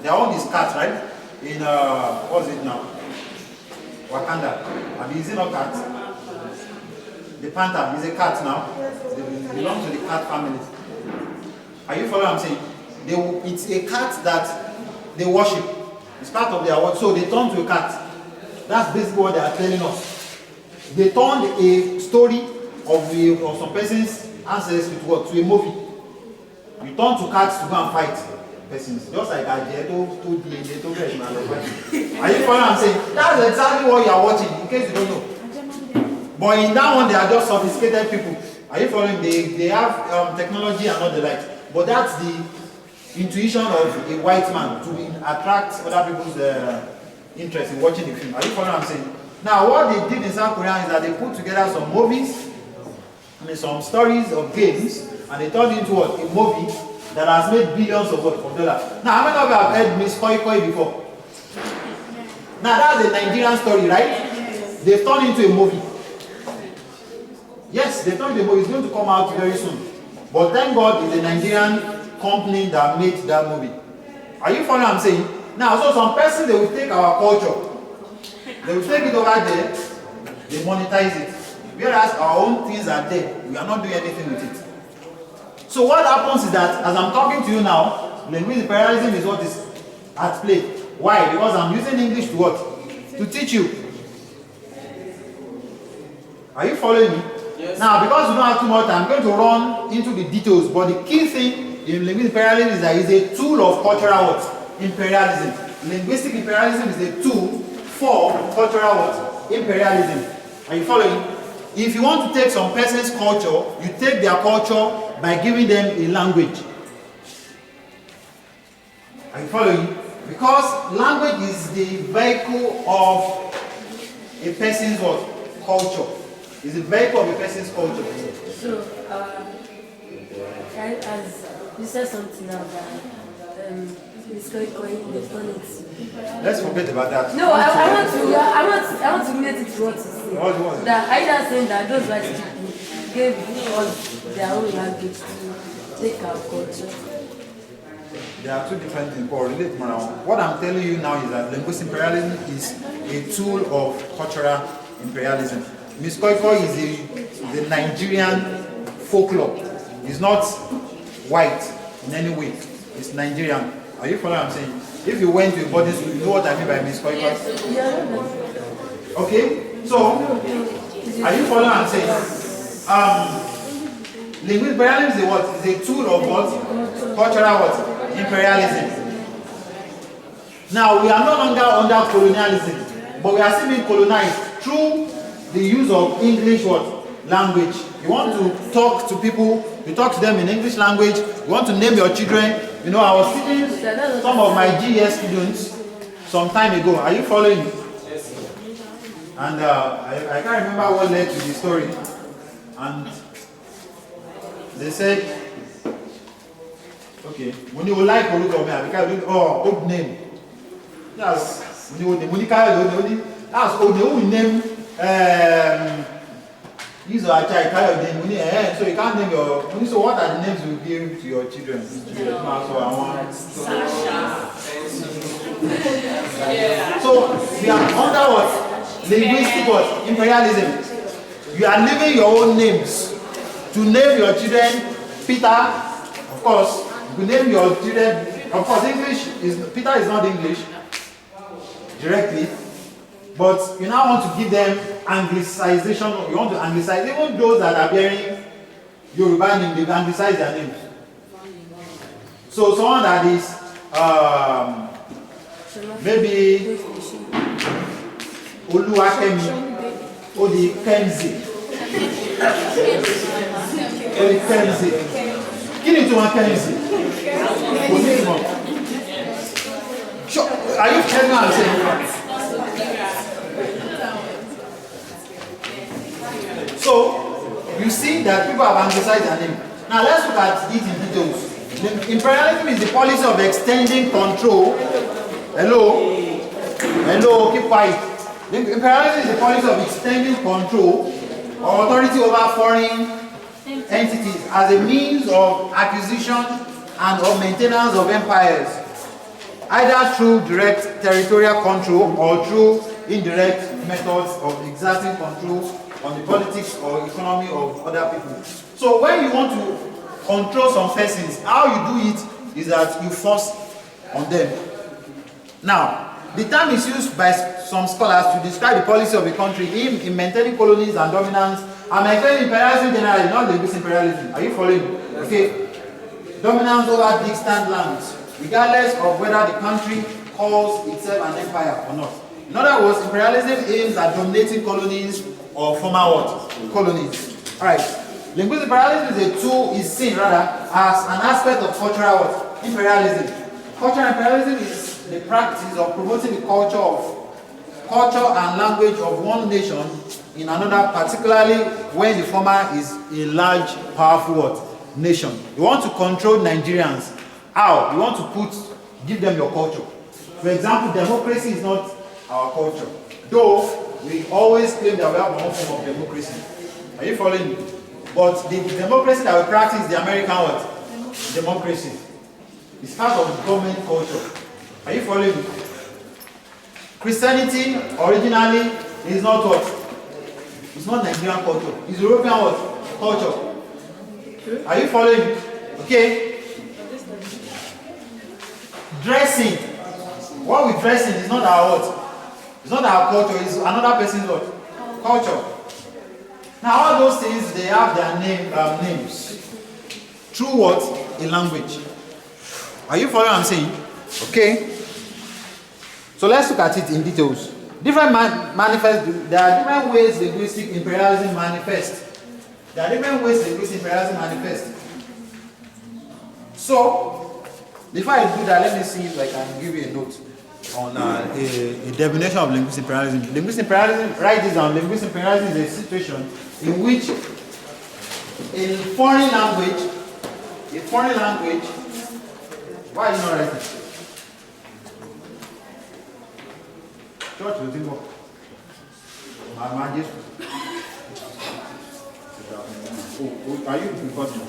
their own is cat, right? In, what's it now? Wakanda. I mean, is it not cat? The panther is a cat now. They belong to the cat family. Are you following what I'm saying? It's a cat that they worship. It's part of their worship. So they turn to a cat. That's basically what they are telling us. They turned a story of some person's ancestors to a movie. You turn to cats to go and fight persons. Just like Ajeto told the Are you following what I'm saying? That's exactly what you are watching, in case you don't know. But in that one, they are just sophisticated people. Are you following? They have technology and all the like. But that's the intuition of a white man to attract other people's interest in watching the film. Are you following what I'm saying? Now, what they did in South Korea is that they put together some movies, I mean, some stories of games, and they turned into what? A movie that has made billions of dollars. Now, how many of you have heard Miss Koi Koi before? Now, that's a Nigerian story, right? They've turned into a movie. Yes, they turned into a movie. It's going to come out very soon. But thank God it's a Nigerian company that made that movie. Are you following what I'm saying? Now, so some person, they will take our culture. They will take it over there. They monetize it. Whereas our own things are there. We are not doing anything with it. So what happens is that, as I'm talking to you now, linguistic imperialism is what is at play. Why? Because I'm using English to what? To teach you. Are you following me? Yes. Now, because we don't have too much time, I'm going to run into the details. But the key thing in linguistic imperialism is that it's a tool of cultural what? Imperialism. Linguistic imperialism is a tool for cultural what? Imperialism. Are you following? If you want to take some person's culture, you take their culture by giving them a language. Are you following? Because language is the vehicle of a person's what? Culture. It's the vehicle of a person's culture. So, as you said something now that it's going to let's forget about that. No, I want to relate it to what you say. That I just saying that those white people gave us their own language to take our culture. There are two different things, but relate now. What I'm telling you now is that linguistic imperialism is a tool of cultural imperialism. Miss Koiko is the Nigerian folklore. It's not white in any way. It's Nigerian. Are you following what I'm saying? If you went to a boarding school, you know what I mean by Miss Koiko? Yes. Okay? So, are you following what I'm saying? Linguistic imperialism is what? Is a tool of what? Cultural what? Imperialism. Now, we are no longer under colonialism, but we are still being colonized through the use of English what? Language. You want to talk to people, you talk to them in English language, you want to name your children. You know, I was teaching some of my GS students some time ago. Are you following me? Yes. And I can't remember what led to the story. And they said, okay, when you like to look at me, because old name. That's old name. That's old name. These are child name. So you can't name your. So what are the names you give to your children? So we are under what? Linguistic what? Imperialism. You are leaving your own names to name your children Peter, of course, You name your children. Of course, Peter is not English directly, but you now want to give them anglicization. You want to anglicize even those that are bearing Yoruba name. They anglicize their names. So someone that is maybe Oluwakemi Odi Kenzi. Odi Kenzi. Kí ni ìtumọ̀ Kenzi? Sure. Are you telling me what I'm saying? So you see that people have anglicized their name. Now let's look at it in details. Imperialism is the policy of extending control. Hello, keep quiet. Imperialism is the policy of extending control or authority over foreign entities as a means of acquisition and of maintenance of empires, either through direct territorial control or through indirect methods of exerting control on the politics or economy of other people. So when you want to control some persons, how you do it is that you force on them. Now, the term is used by some scholars to describe the policy of a country in maintaining colonies and dominance. I'm explaining imperialism generally, not linguistic imperialism. Are you following? Okay. Dominance over distant lands, regardless of whether the country calls itself an empire or not. In other words, imperialism aims at dominating colonies or former what? Colonies. Alright. Linguistic imperialism is seen rather as an aspect of cultural what? Imperialism. Cultural imperialism is the practice of promoting the culture and language of one nation in another, particularly when the former is a large, powerful what? Nation. You want to control Nigerians. How? You want to give them your culture. For example, democracy is not our culture. Though we always claim that we have one form of democracy. Are you following me? But the democracy that we practice, the American what? Democracy. It's part of the government culture. Are you following me? Christianity originally is not what? It's not Nigerian culture. It's European what? Culture. Are you following me? Okay. Dressing. What we dressing is not our what? It's not our culture. It's another person's what? Culture. Now all those things, they have their names. Through what? A language. Are you following what I'm saying? Okay. So let's look at it in details. Different manifest. There are different ways linguistic imperialism manifests. There are different ways linguistic imperialism manifests. So, before I do that, let me see if I can give you a note on a definition of linguistic imperialism. Linguistic imperialism, write this down. Linguistic imperialism is a situation in which a foreign language, why are you not writing? Church will think of my majesty. Oh, are you recording?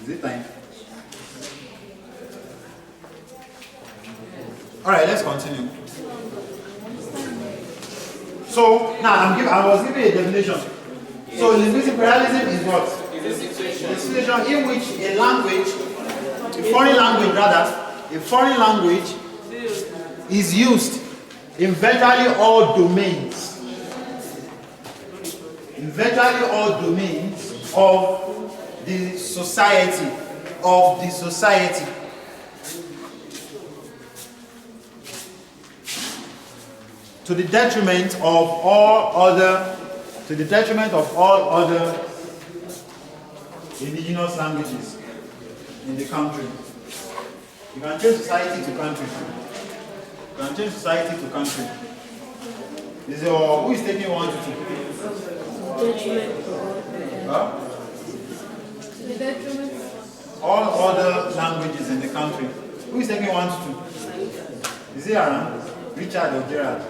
Is it time? Alright, let's continue. So now I was giving a definition. So linguistic imperialism is what? A situation in which a foreign language is used in virtually all domains. In virtually all domains of the society. To the detriment of all other indigenous languages in the country. You can change society to country. Who is taking 1 to 2? Huh? All other languages in the country. Who is taking 1 to 2? Is it Aaron, Richard, or Gerard?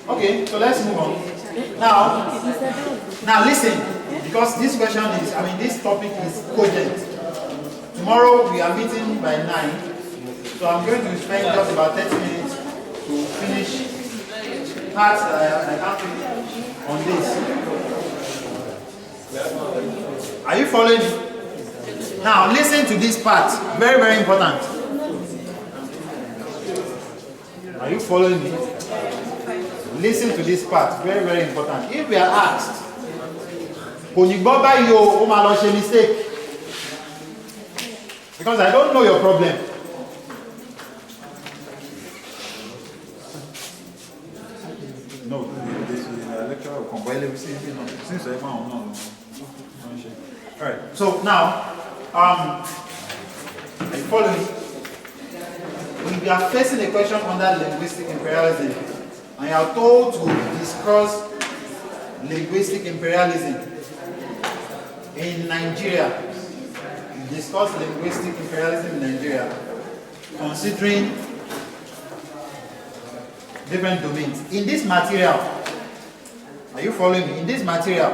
Okay, so let's move on. Now listen, because this question is, this topic is cogent. Tomorrow we are meeting by 9. So I'm going to spend just about 30 minutes to finish parts that I can't finish on this. Are you following? Now listen to this part. Very, very important. Are you following me? Listen to this part. Very, very important. If we are asked, mistake, because I don't know your problem. No, this is a lecture of since I found no. Alright, so now, are you following? When we are facing a question under linguistic imperialism, and you are told to discuss linguistic imperialism in Nigeria, discuss linguistic imperialism in Nigeria, considering different domains. In this material, are you following me? In this material,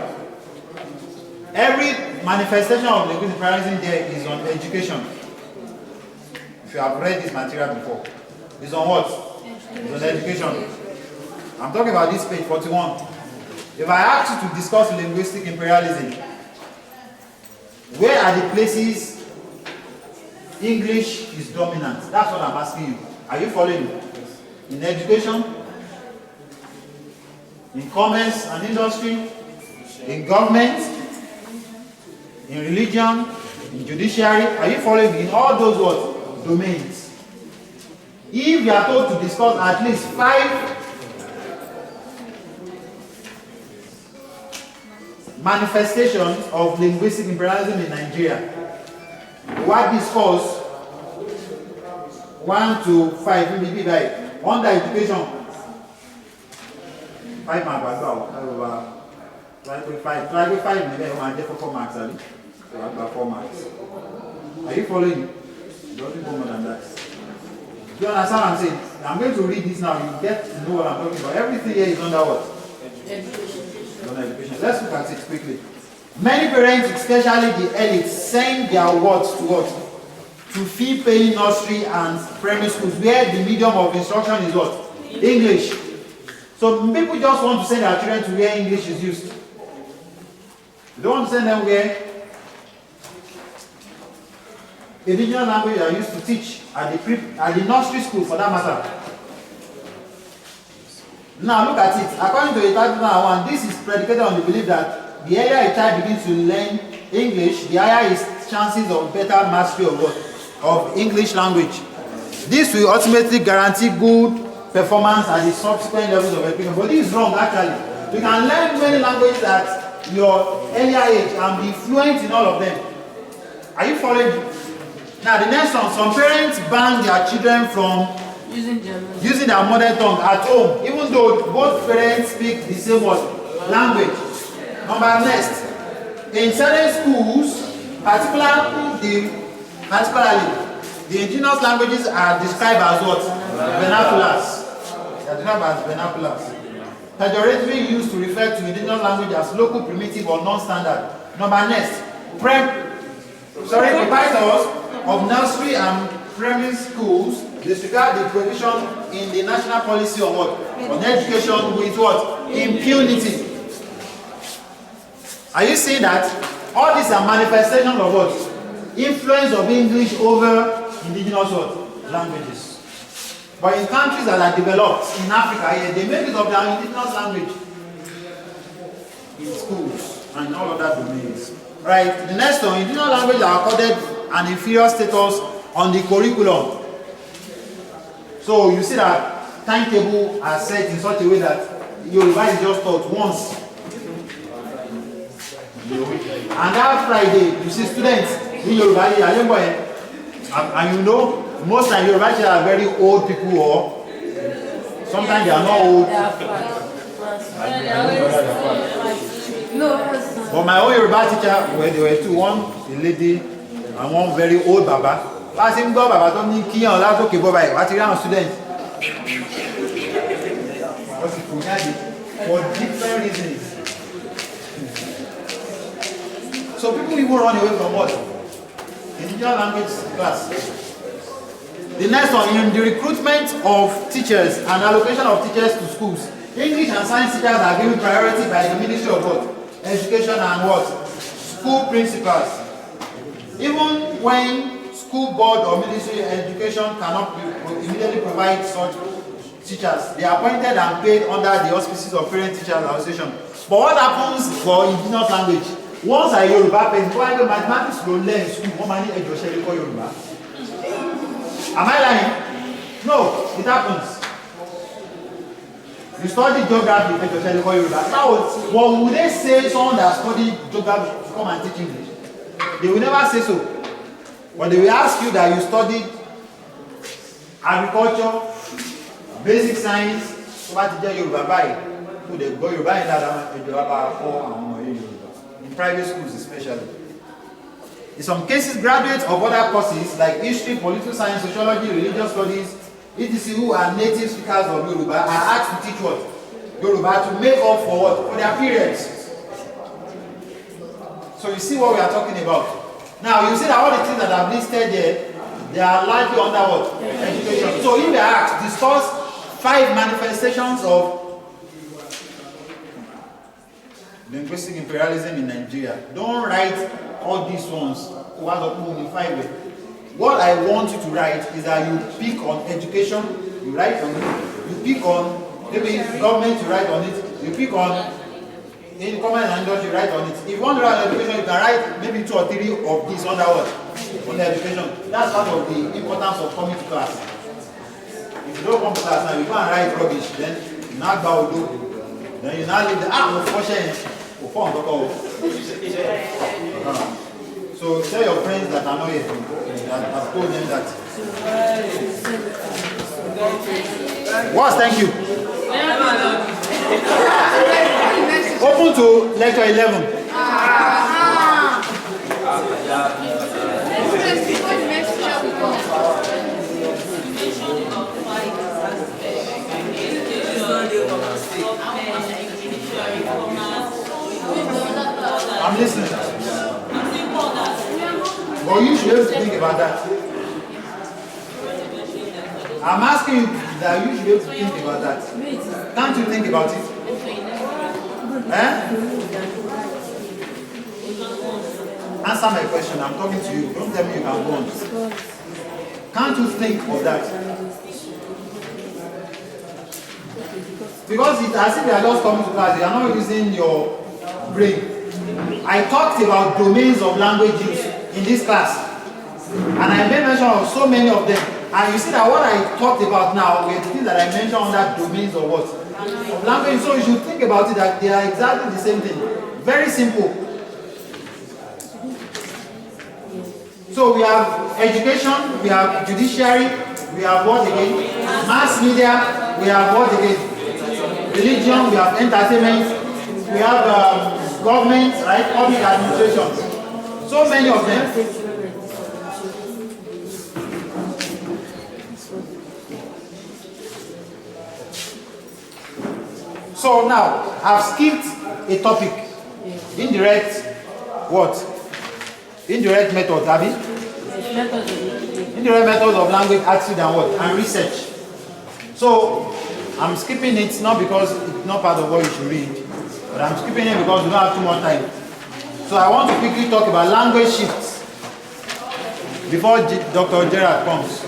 every manifestation of linguistic imperialism there is on education. If you have read this material before, it's on what? It's on education. I'm talking about this page 41. If I ask you to discuss linguistic imperialism, where are the places English is dominant? That's what I'm asking you. Are you following me? In education, in commerce and industry, in government, in religion, in judiciary. Are you following me? In all those what? Domains. If you are told to discuss at least 5 manifestations of linguistic imperialism in Nigeria, what discuss 1 to 5, maybe like under education, 5 marks, try to 5 maybe I get 4 marks, so I got 4 marks. Are you following? Don't go more than that. Do you understand what I'm saying? I'm going to read this now. You get to know what I'm talking about. Everything here is under what? Education. Let's look at it quickly. Many parents, especially the elites, send their words to what? To fee-paying nursery and primary schools where the medium of instruction is what? English. So people just want to send their children to where English is used. They don't want to send them where indigenous language are used to teach at the nursery school, for that matter. Now look at it. According to 2001, this is predicated on the belief that the earlier a child begins to learn English, the higher his chances of better mastery of what? Of English language. This will ultimately guarantee good performance at the subsequent levels of education. But this is wrong actually. You can learn many languages at your earlier age and be fluent in all of them. Are you following? Now the next one, some parents ban their children from using their mother tongue at home, even though both parents speak the same word, language. Number next, in certain schools, particularly the indigenous languages are described as what? Vernaculars. They are described as vernaculars. Pejoratively used to refer to indigenous language as local, primitive, or non-standard. Number next, proprietors of nursery and primary schools disregard the provision in the national policy on what? On education with what? Impunity. Are you seeing that? All these are manifestations of what? Influence of English over indigenous what? Languages. But in countries that are developed, in Africa, yeah, they make it of their indigenous language in schools and all of that domains. Right? The next one, indigenous languages are accorded an inferior status on the curriculum. So you see that timetable are set in such a way that Yoruba is just taught once. And that Friday, you see students in Yoruba, and you know, most times Yoruba are very old people, or sometimes they are not old. But my own Yoruba teacher, where they were two, one a lady and one very old Baba. I think Baba don't need key on that okay, Baba. What you are students? For different reasons. So people even run away from what? Indigenous language class. The next one, in the recruitment of teachers and allocation of teachers to schools, English and science teachers are given priority by the Ministry of what? Education and what? School principals. Even when school board or Ministry of Education cannot immediately provide such teachers, they are appointed and paid under the auspices of Parent Teachers Association. But what happens for indigenous language? Once a Yoruba person, mathematics will learn in school, how many education call Yoruba? Am I lying? No, it happens. You study geography, education call Yoruba. Now, what would they say someone that studied geography come and teach English? They will never say so. But they will ask you that you studied agriculture, basic science, what did you buy? Who they go Yoruba in that in private schools especially. In some cases, graduates of other courses like history, political science, sociology, religious studies, etc., who are native speakers of Yoruba are asked to teach what? Yoruba to make up for what? For their periods. So you see what we are talking about. Now you see that all the things that I've listed there, they are largely under what? Education. So if they are asked, discuss 5 manifestations of linguistic imperialism in Nigeria. Don't write all these ones. What I want you to write is that you pick on education, you write on it. You pick on maybe government, you write on it. You pick on in common and industry, you write on it. If you want to write on education, you can write maybe 2 or 3 of these under what? On the education. That's part of the importance of coming to class. If you don't come to class now, you can't write rubbish, then you not bow do. Then you now leave the So tell your friends that are not here, that I've told them that. What? Thank you. Open to lecture 11. I'm listening. But you should be able to think about that. I'm asking you that you should be able to think about that. Can't you think about it? Eh? Answer my question. I'm talking to you. Don't tell me you can go on. Can't you think of that? Because it's as if you are just coming to class, you are not using your brain. I talked about domains of language use in this class. And I made mention of so many of them. And you see that what I talked about now were the things that I mentioned under domains of what? Of language. So you should think about it that they are exactly the same thing. Very simple. So we have education, we have judiciary, we have what again? Mass media, we have what again? Religion, we have entertainment, we have government, right? Public administration. So many of them. So now, I've skipped a topic. Indirect what? Indirect methods, have you? Indirect methods of language attitude and what? And research. So, I'm skipping it not because it's not part of what you should read, but I'm skipping it because we don't have too much time. So I want to quickly talk about language shifts before Dr. Gerard comes.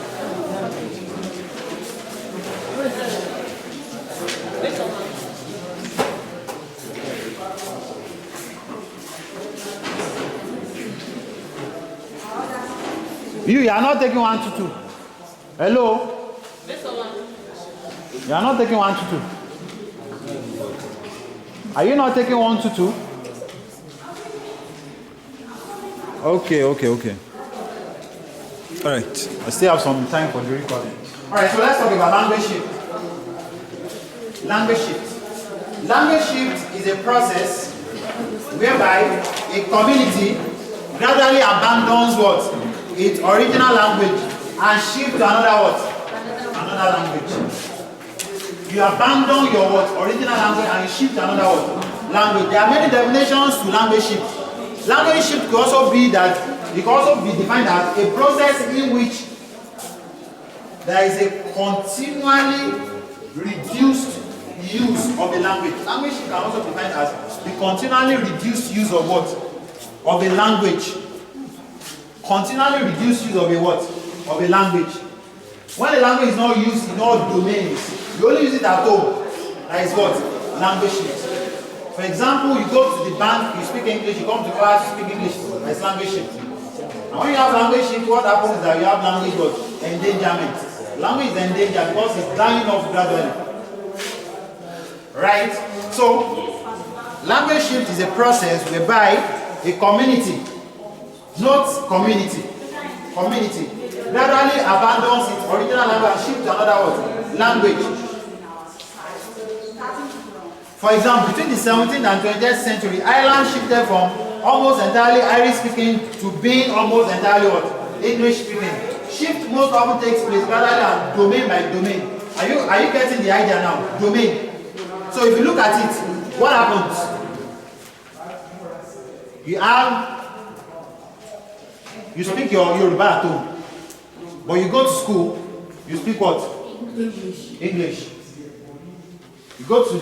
You are not taking 1 to 2. Hello? You are not taking 1 to 2. Are you not taking 1 to 2? Okay. Alright. I still have some time for the recording. Alright, so let's talk about language shift. Language shift. Language shift is a process whereby a community gradually abandons what? Its original language and shift to another what? Another language. You abandon your what? Original language and you shift to another what? Language. There are many definitions to language shift. Language shift could also be that it could also be defined as a process in which there is a continually reduced use of a language. Language can also be defined as the continually reduced use of what? Of a language. Continually reduced use of a what? Of a language. When a language is not used in all domains, you only use it at home. That is what? Language shift. For example, you go to the bank, you speak English, you come to class, you speak English. That is language shift. And when you have language shift, what happens is that you have language what? Endangerment. Language is endangered because it's dying off gradually. Right? So, language shift is a process whereby a community, not community, gradually abandons its original language and shifts to another word, language. For example, between the 17th and 20th century, Ireland shifted from almost entirely Irish speaking to being almost entirely what? English speaking. Shift most often takes place gradually and domain by domain. Are you getting the idea now? Domain. So if you look at it, what happens? You speak your Yoruba at home, but you go to school, you speak what? English. You go to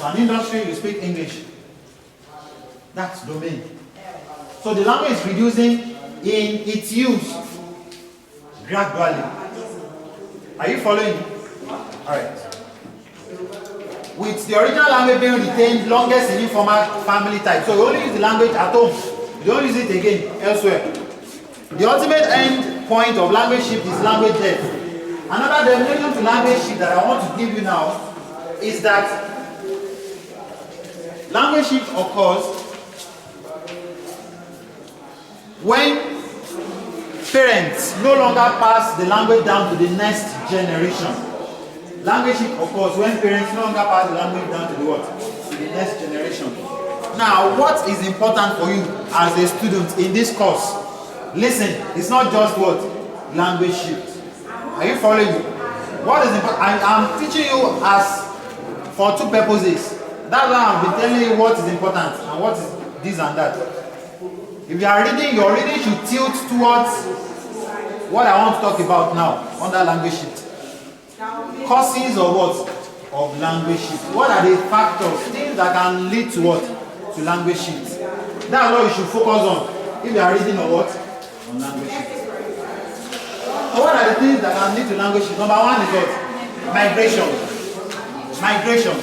an industry, you speak English. That's domain. So the language is reducing in its use gradually. Are you following? Alright. With the original language being retained longest in informal family type. So you only use the language at home. You don't use it again elsewhere. The ultimate end point of language shift is language death. Another definition to language shift that I want to give you now is that language shift occurs when parents no longer pass the language down to the next generation. Language shift occurs when parents no longer pass the language down to the what? To the next generation. Now, what is important for you as a student in this course? Listen, it's not just what? Language shift. Are you following me? What is important? I'm teaching you as for two purposes. That's why I've been telling you what is important and what is this and that. If you are reading, your reading should tilt towards what I want to talk about now under language shift. Causes of what? Of language shift. What are the factors, things that can lead to what? To language shift. That's what you should focus on if you are reading or what? On language shift. So what are the things that can lead to language shift? Number one is what? Migration. Migration.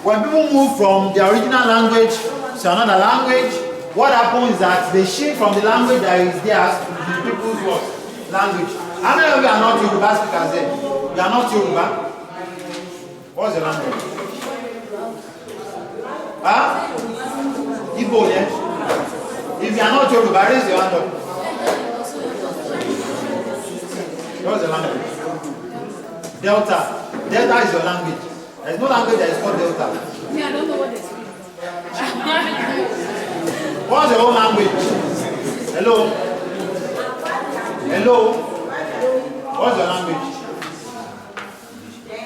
When people move from their original language to another language, what happens is that they shift from the language that is theirs to the people's what? Language. How many of you are not Yoruba speakers there? You are not Yoruba? What's your language? Huh? Igbo, yeah? If you are not Yoruba, raise your hand up. What's your language? Delta. Delta is your language. There is no language that is called Delta. Yeah, I don't know what they speak. What's your own language? Hello? Hello? What's your language?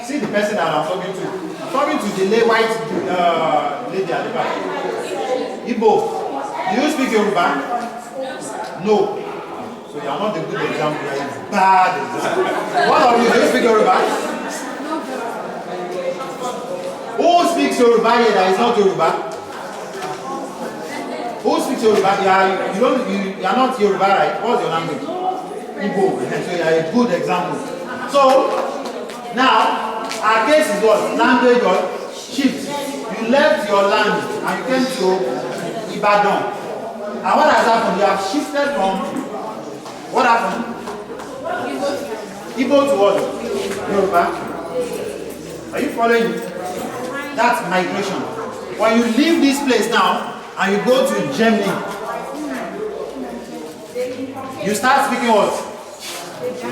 See the person that I'm talking to. I'm talking to the white lady at the back. Igbo. Do you speak Yoruba? No. So you are not a good example. You are a bad example. One of you, do you speak Yoruba? Who speaks Yoruba here that is not Yoruba? Who speaks Yoruba? You are not Yoruba, right? What's your language? Igbo. So you are a good example. So now our case is what? Language or shift. You left your land and you came to Ibadan. And what has happened? You have shifted from what happened? Igbo to what? Yoruba. Are you following me? That's migration. When you leave this place now and you go to Germany, you start speaking what?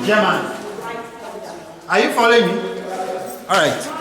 German. Are you following me? Alright.